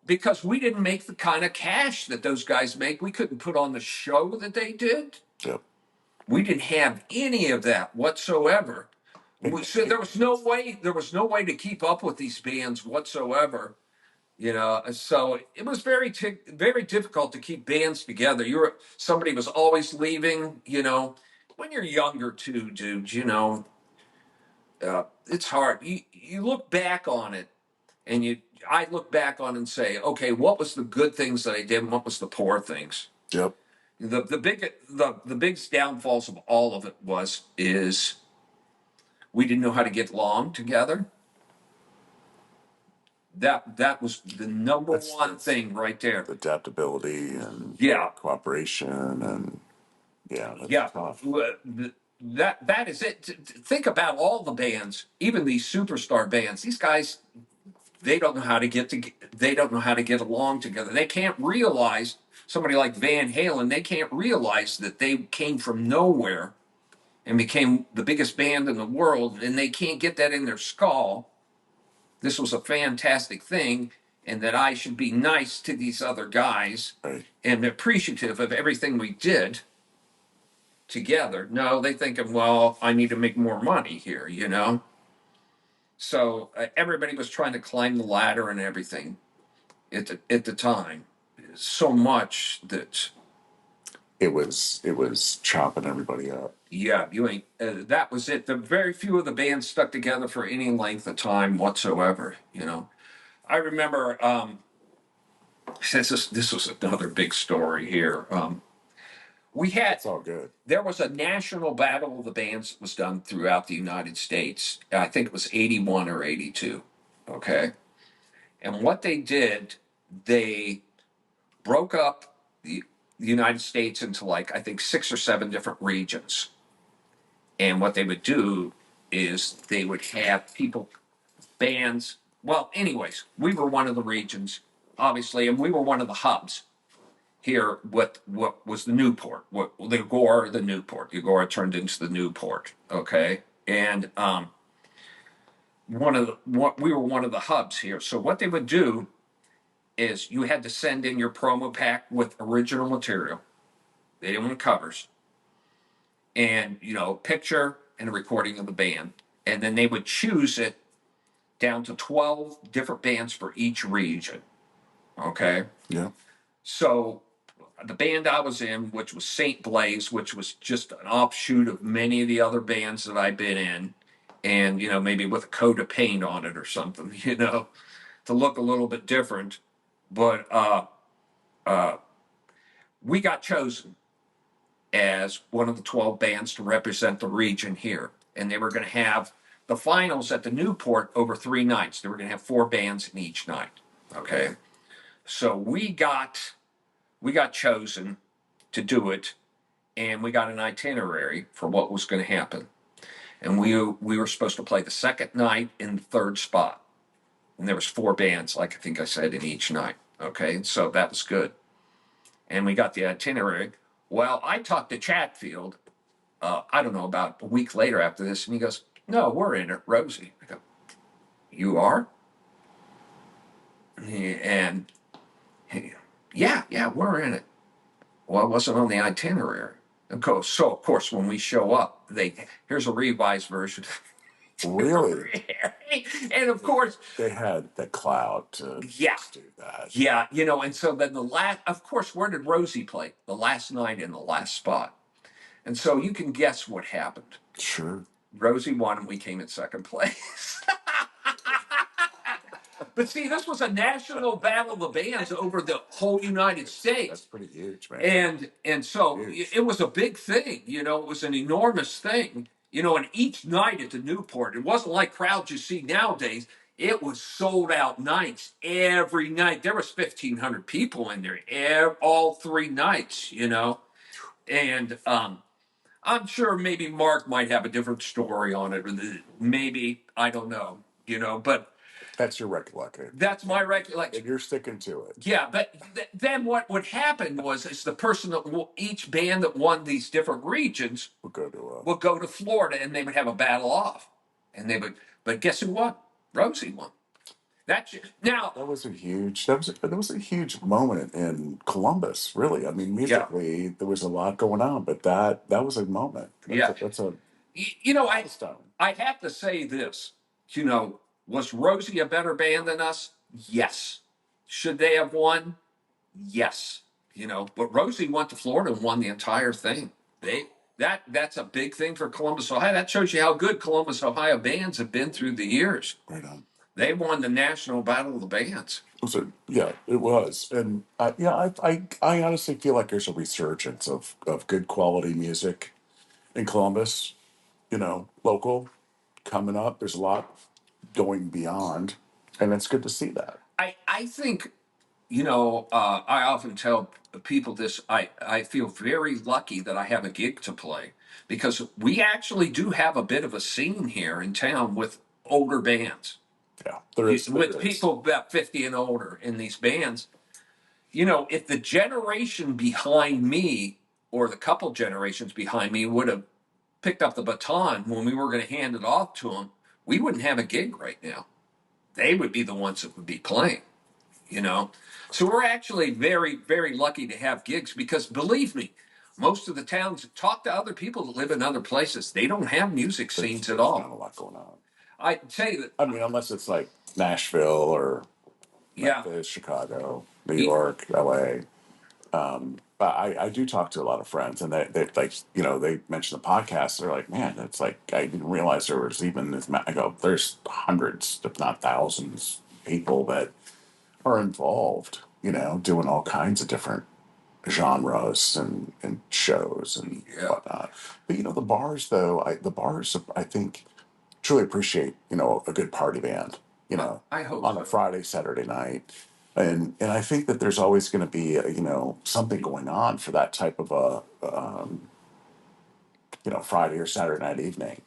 because we didn't make the kind of cash that those guys make. We couldn't put on the show that they did. Yep. We didn't have any of that whatsoever. So there was no way. There was no way to keep up with these bands whatsoever. You know, so it was very difficult to keep bands together. Somebody was always leaving. You know, when you're younger too, dude. You know, it's hard. You look back on it, and I look back on it and say, okay, what was the good things that I did, and what was the poor things? Yep. The biggest downfalls of all of it is we didn't know how to get along together. That was the number one thing right there. Adaptability and Yeah, cooperation and that's yeah. tough. That is it. Think about all the bands, even these superstar bands. These guys, they don't know how to they don't know how to get along together. They can't realize somebody like Van Halen. They can't realize that they came from nowhere and became the biggest band in the world, and they can't get that in their skull. This was a fantastic thing, and that I should be nice to these other guys Right. and appreciative of everything we did together. No, they thinking, well, I need to make more money here, you know? So everybody was trying to climb the ladder and everything at the time. So much that it was chopping everybody up. yeah, you ain't. That was it. The very few of the bands stuck together for any length of time whatsoever. You know, I remember. This was another big story here. We had. It's all good. There was a national battle of the bands that was done throughout the United States. I think it was 81 or 82. Okay. And what they did, they broke up the United States into like, I think 6 or 7 different regions. And what they would do is they would have people, bands. Well, anyways, we were one of the regions, obviously, and we were one of the hubs here. What was the Newport? What the Agora, the Newport. The Agora turned into the Newport. Okay, and we were one of the hubs here. So what they would do is you had to send in your promo pack with original material. They didn't want covers, and picture and a recording of the band, and then they would choose it down to 12 different bands for each region. Okay. Yeah. So the band I was in, which was Saint Blaze, which was just an offshoot of many of the other bands that I've been in, and maybe with a coat of paint on it or something, to look a little bit different. But we got chosen as one of the 12 bands to represent the region here. And they were going to have the finals at the Newport over 3 nights. They were going to have 4 bands in each night. Okay. So we got chosen to do it, and we got an itinerary for what was going to happen. And we were supposed to play the second night in the third spot. And there was 4 bands, like I think I said, in each night. Okay. So that was good. And we got the itinerary. Well, I talked to Chatfield, I don't know, about a week later after this, and he goes, "No, we're in it, Rosie." I go, "You are?" And yeah, we're in it. Well, it wasn't on the itinerary. Of course, when we show up, here's a revised version. Really? And of course, they had the clout to do that. Yeah, and so then of course, where did Rosie play? The last night in the last spot. And so you can guess what happened. Sure. Rosie won and we came in second place. But see, this was a national battle of the bands over the whole United States. That's pretty huge, man. And so it was a big thing, it was an enormous thing. And each night at the Newport, it wasn't like crowds you see nowadays. It was sold out nights every night. There was 1,500 people in there all 3 nights, And I'm sure maybe Mark might have a different story on it. Maybe, I don't know, but That's your recollection. That's my recollection. And you're sticking to it. Yeah, but then what would happen was is the person that each band that won these different regions We'll go to would go to Florida and they would have a battle off, and they would. But guess who won? Rosie won. Now that was a huge a huge moment in Columbus. Really, I mean, yeah, musically there was a lot going on, but that was a moment. yeah. That's a You know, milestone. I have to say this. You know, was Rosie a better band than us? Yes. Should they have won? Yes. You know, but Rosie went to Florida and won the entire thing. That's a big thing for Columbus, Ohio. That shows you how good Columbus, Ohio bands have been through the years. Right on. They won the National Battle of the Bands. So yeah, it was, and yeah, I honestly feel like there's a resurgence of good quality music in Columbus. You know, local coming up. There's a lot going beyond, and it's good to see that. I think, I often tell people this. I feel very lucky that I have a gig to play because we actually do have a bit of a scene here in town with older bands, Yeah, there is. with people about 50 and older in these bands. You know, if the generation behind me or the couple generations behind me would have picked up the baton when we were going to hand it off to them, we wouldn't have a gig right now. They would be the ones that would be playing, you know? So we're actually very, very lucky to have gigs because believe me, most of the towns talk to other people that live in other places. They don't have music scenes at all. Not a lot going on. I tell you that. I mean, unless it's like Nashville or Yeah. Memphis, Chicago, New York, LA. But I do talk to a lot of friends, and they like, they mention the podcast. They're like, man, it's like I didn't realize there was even this. I go, there's hundreds, if not thousands, people that are involved. Doing all kinds of different genres and shows and Yeah. whatnot. But the bars, though, the bars, I think, truly appreciate a good party band. I hope on so. a Friday, Saturday night, and I think that there's always going to be something going on for that type of a Friday or Saturday night evening.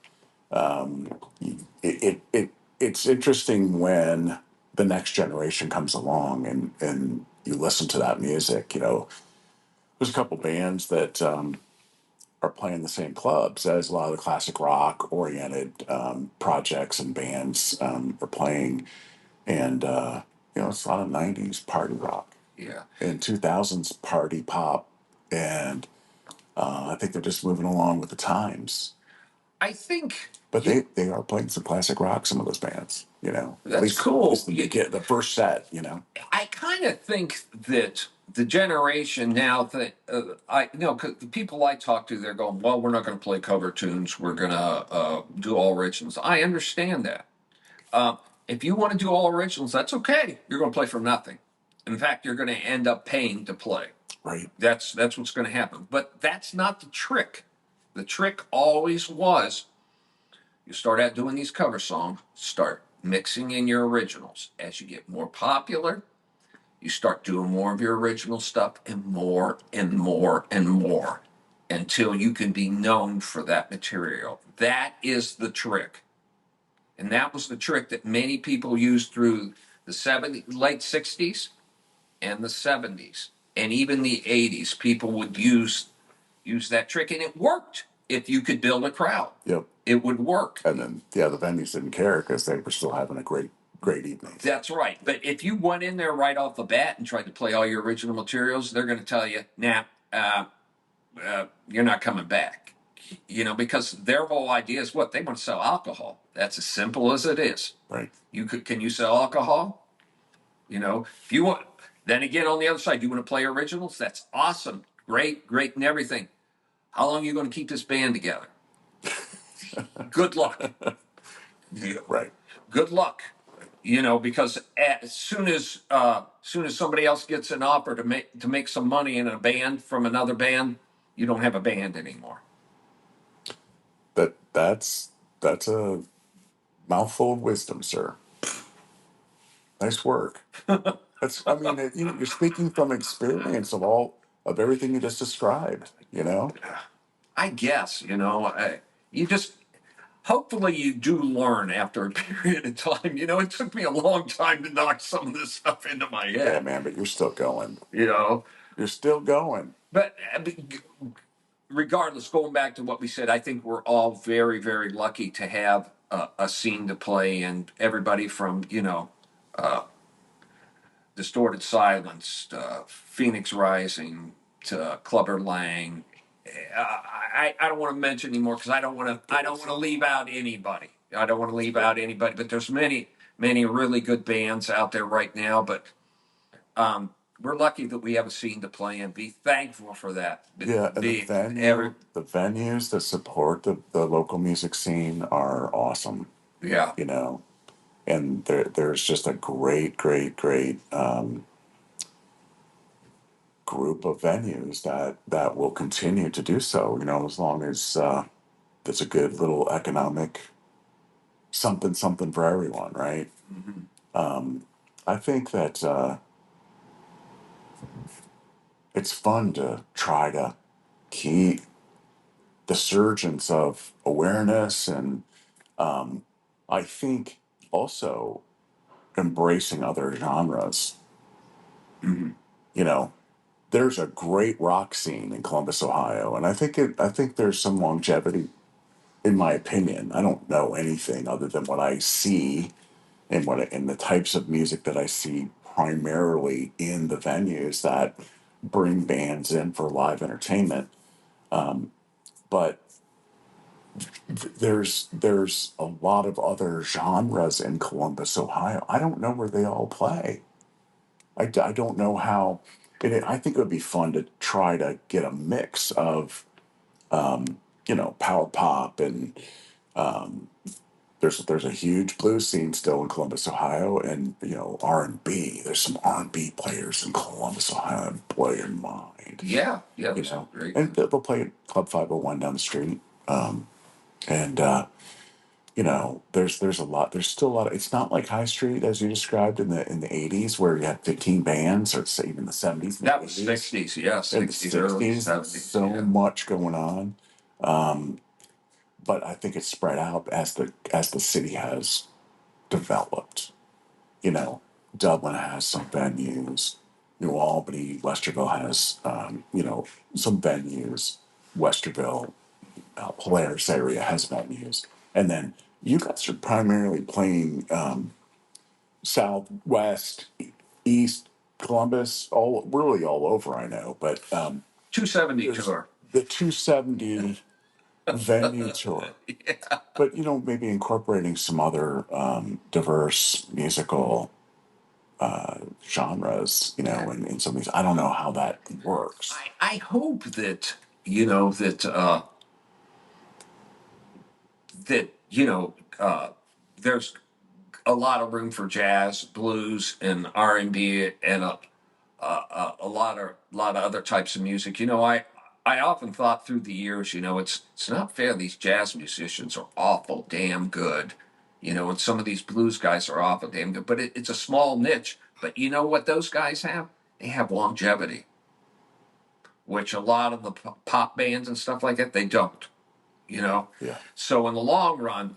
It's interesting when the next generation comes along and you listen to that music. There's a couple bands that are playing the same clubs as a lot of the classic rock oriented projects and bands are playing, and it's a lot of '90s party rock, Yeah. and 2000s party pop, and I think they're just moving along with the times. I think. But they are playing some classic rock. Some of those bands, That's at least, cool. At least the first set, I kind of think that the generation now that cause the people I talk to, they're going, well, we're not going to play cover tunes. We're going to do all originals. I understand that. If you want to do all originals, that's okay. You're going to play for nothing. In fact, you're going to end up paying to play. Right. That's what's going to happen. But that's not the trick. The trick always was you start out doing these cover songs, start mixing in your originals. As you get more popular, you start doing more of your original stuff and more and more and more until you can be known for that material. That is the trick. And that was the trick that many people used through the late 60s and the 70s and even the 80s. People would use that trick, and it worked. If you could build a crowd, Yep. it would work. And then the venues didn't care because they were still having a great evening. That's right. But if you went in there right off the bat and tried to play all your original materials, they're going to tell you, nah, you're not coming back. Because their whole idea is what? They want to sell alcohol. That's as simple as it is. Right. Can you sell alcohol? If you want, then again, on the other side, you want to play originals? That's awesome. Great, and everything. How long are you going to keep this band together? Good luck. Right. Good luck. Because as soon as somebody else gets an offer to make some money in a band from another band, you don't have a band anymore. That's a mouthful of wisdom, sir. Nice work. I mean, you're speaking from experience of everything you just described. I guess you just hopefully you do learn after a period of time. It took me a long time to knock some of this stuff into my Yeah, head. man, but you're still going. You know, You're still going. but regardless, going back to what we said, I think we're all very, very lucky to have a scene to play, and everybody from Distorted Silence, Phoenix Rising to Clubber Lang. I don't want to mention anymore because I don't want to leave out anybody. I don't want to leave out anybody. But there's many really good bands out there right now. But we're lucky that we have a scene to play and be thankful for that. Yeah, and the venues that support the local music scene are awesome. Yeah. And there's just a great group of venues that will continue to do so. As long as it's a good little economic something for everyone, right? Mm-hmm. I think that it's fun to try to keep the surgence of awareness, and I think also embracing other genres. Mm-hmm. You know, there's a great rock scene in Columbus, Ohio, and I think there's some longevity, in my opinion. I don't know anything other than what I see and the types of music that I see primarily in the venues that bring bands in for live entertainment. But there's a lot of other genres in Columbus, Ohio. I don't know where they all play. I don't know how. I think it would be fun to try to get a mix of power pop, and there's a huge blues scene still in Columbus, Ohio, and R&B. There's some R&B players in Columbus, Ohio that blow your mind. Yeah. You That's know, great. and they'll play at Club 501 down the street. And there's a lot. There's still a lot. It's not like High Street as you described in the '80s, where you had 15 bands, or say even the '70s and That the was '80s. '60s. Yeah, In the '60s, early '60s, '70s. so Yeah. much going on. But I think it's spread out as the city has developed. You know, Dublin has some venues. New Albany, Westerville has some venues. Westerville, Polaris area has venues, and then you guys are primarily playing Southwest, East, Columbus, all over. I know, but 270 there's tour. the 270 venue tour. Yeah. But maybe incorporating some other diverse musical genres, in some of these. I don't know how that works. I hope that you know that that there's a lot of room for jazz, blues, and R&B, and a lot of other types of music. I often thought through the years, it's not fair. These jazz musicians are awful damn good, and some of these blues guys are awful damn good. But it's a small niche. But you know what those guys have? They have longevity, which a lot of the pop bands and stuff like that they don't. Yeah. So in the long run,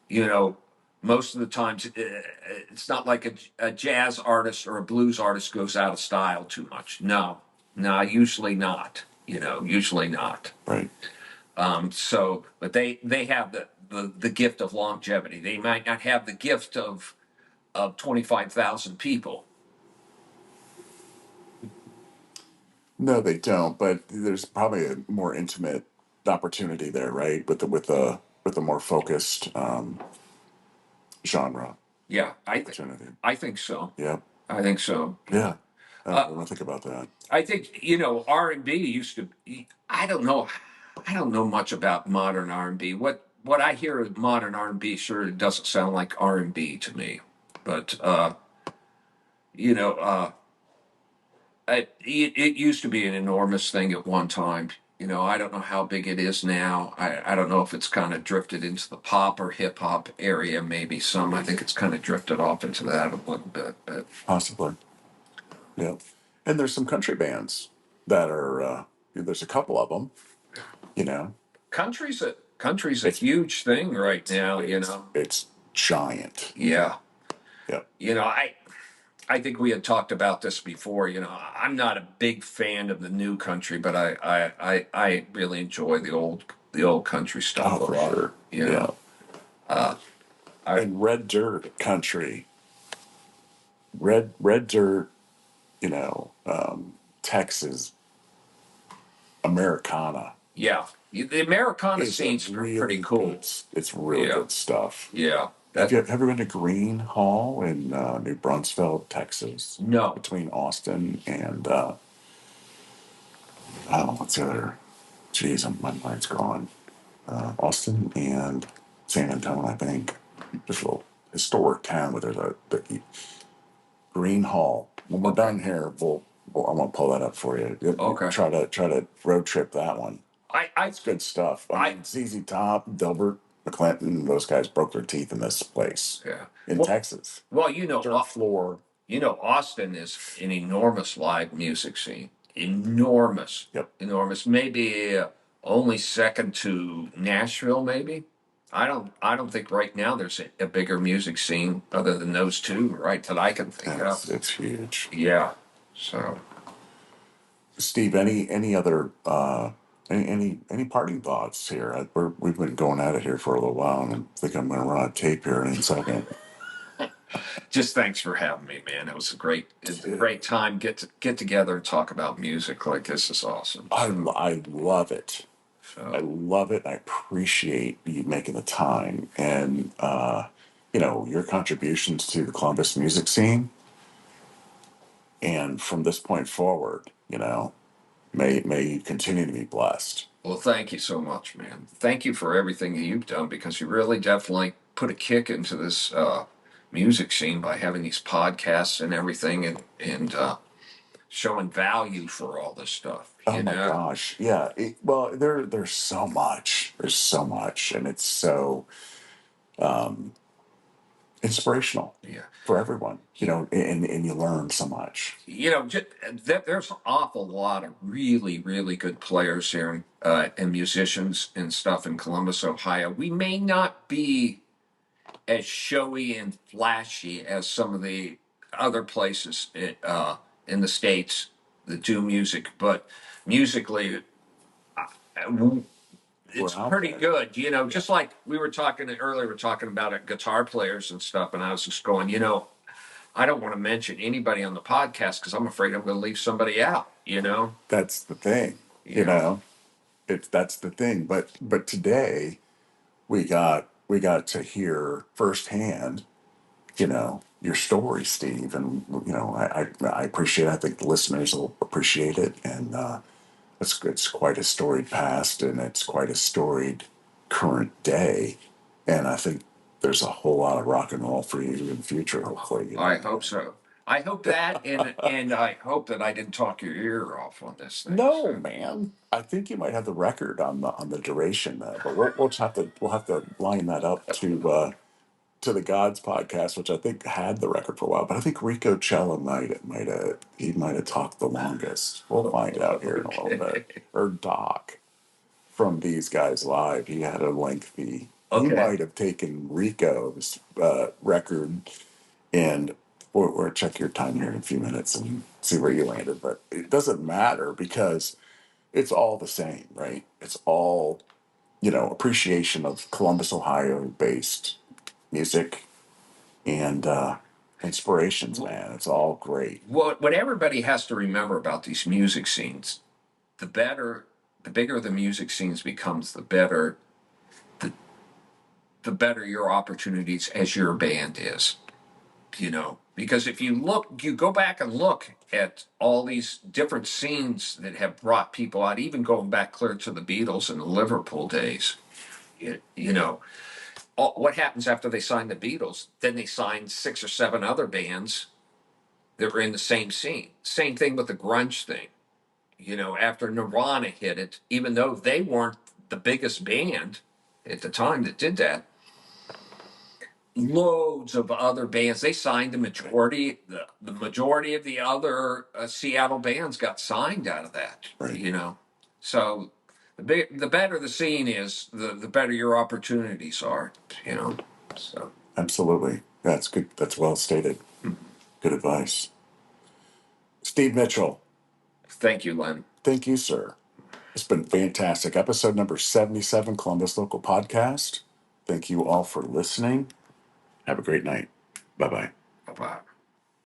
you know, most of the times it's not like a jazz artist or a blues artist goes out of style too much. No, usually not. Usually not. Right. But they have the gift of longevity. They might not have the gift of 25,000 people. No, they don't. But there's probably a more intimate opportunity there, right? With the more focused genre Yeah, opportunity. I think so. Yeah. I think so. Yeah. I Uh, don't think about that. I think R&B used to. I don't know. I don't know much about modern R&B. What I hear of modern R&B sure doesn't sound like R&B to me. But you know, it used to be an enormous thing at one time. I don't know how big it is now. I don't know if it's kind of drifted into the pop or hip hop area. Maybe some. I think it's kind of drifted off into that a little bit. But Possibly. Yeah. And there's some country bands that are. There's a couple of them. You know. country's country's a huge thing right now. It's giant. Yeah. Yep. I think we had talked about this before. I'm not a big fan of the new country, but I really enjoy the old country stuff Oh, a for lot. sure. You Yeah. know, uh, I And red dirt country, red dirt, Texas Americana yeah, the Americana is a scene's pretty really cool. it's really Yeah, good stuff. yeah. Have you That ever been to Green Hall in New Brunswick, Texas, no. between Austin and I don't know what's the other? Jeez, my mind's gone. Austin and San Antonio, I think. Just a little historic town where there's the Green Hall. When we're Okay, done here, I'm gonna pull that up for you. You okay. try to road trip that one. I I It's good stuff. I I mean, ZZ Top, Delbert, McClinton, those guys broke their teeth in this place yeah. in Well, Texas. well, Dirt floor. Austin is an enormous live music scene. Enormous, Yep. enormous. Maybe only second to Nashville. Maybe. I don't think right now there's a bigger music scene other than those two, right? That I can think of. It's huge. Yeah. So Steve, any other any parting thoughts here? We've been going at it here for a little while, and I think I'm going to run out of tape here in a second. just thanks for having me, man. It was a great time. Get together and talk about music like this is awesome. I love it. I So love it. I appreciate you making the time and your contributions to the Columbus music scene. And from this point forward, may you continue to be blessed. well, thank you so much, man. Thank you for everything that you've done because you really definitely put a kick into this music scene by having these podcasts and everything and showing value for all this stuff. Oh my gosh, yeah. Well, there's so much. There's so much, and it's so inspirational Yeah. for everyone. And you learn so much. There's an awful lot of really, really good players here and musicians and stuff in Columbus, Ohio. We may not be as showy and flashy as some of the other places in the States that do music, but musically, We're it's out pretty there. good. Yeah. Just like we were talking earlier, we are talking about guitar players and stuff, and I was just going, I don't want to mention anybody on the podcast because I'm afraid I'm going to leave somebody out. That's the thing. You You know. know, that's the thing. But today we got to hear firsthand, your story, Steve, and I appreciate it. I think the listeners will appreciate it, and it's quite a storied past, and it's quite a storied current day, and I think there's a whole lot of rock and roll for you in the future. Hopefully, I hope so. I hope that, and I hope that I didn't talk your ear off on this thing. No, So. man. I think you might have the record on the duration, but we'll have to line that up to the Godz podcast, which I think had the record for a while. But I think Rico Cella might have talked the longest. We'll find out here in a little bit. Okay. Or Doc from These Guys Live, he had a lengthy. He Okay. might have taken Rico's record and or check your time here in a few minutes and see where you landed. But it doesn't matter because it's all the same, right? It's all appreciation of Columbus, Ohio based music and inspirations, man. It's all great. What everybody has to remember about these music scenes, the bigger the music scenes becomes, the the better your opportunities as your band is. Because if you go back and look at all these different scenes that have brought people out, even going back clear to the Beatles and the Liverpool days. You know, what happens after they signed the Beatles? Then they signed six or seven other bands that were in the same scene. Same thing with the grunge thing. After Nirvana hit it, even though they weren't the biggest band at the time that did that, loads of other bands. They signed the majority of the other Seattle bands got signed out of that. Right. So The better the scene is, the better your opportunities are. You know, so Absolutely. That's good. That's well stated. Good advice. Steve Mitchell, thank you, Len. thank you, sir. It's been fantastic. Episode number 77, Columbus Local Podcast. Thank you all for listening. Have a great night. Bye bye. Bye bye.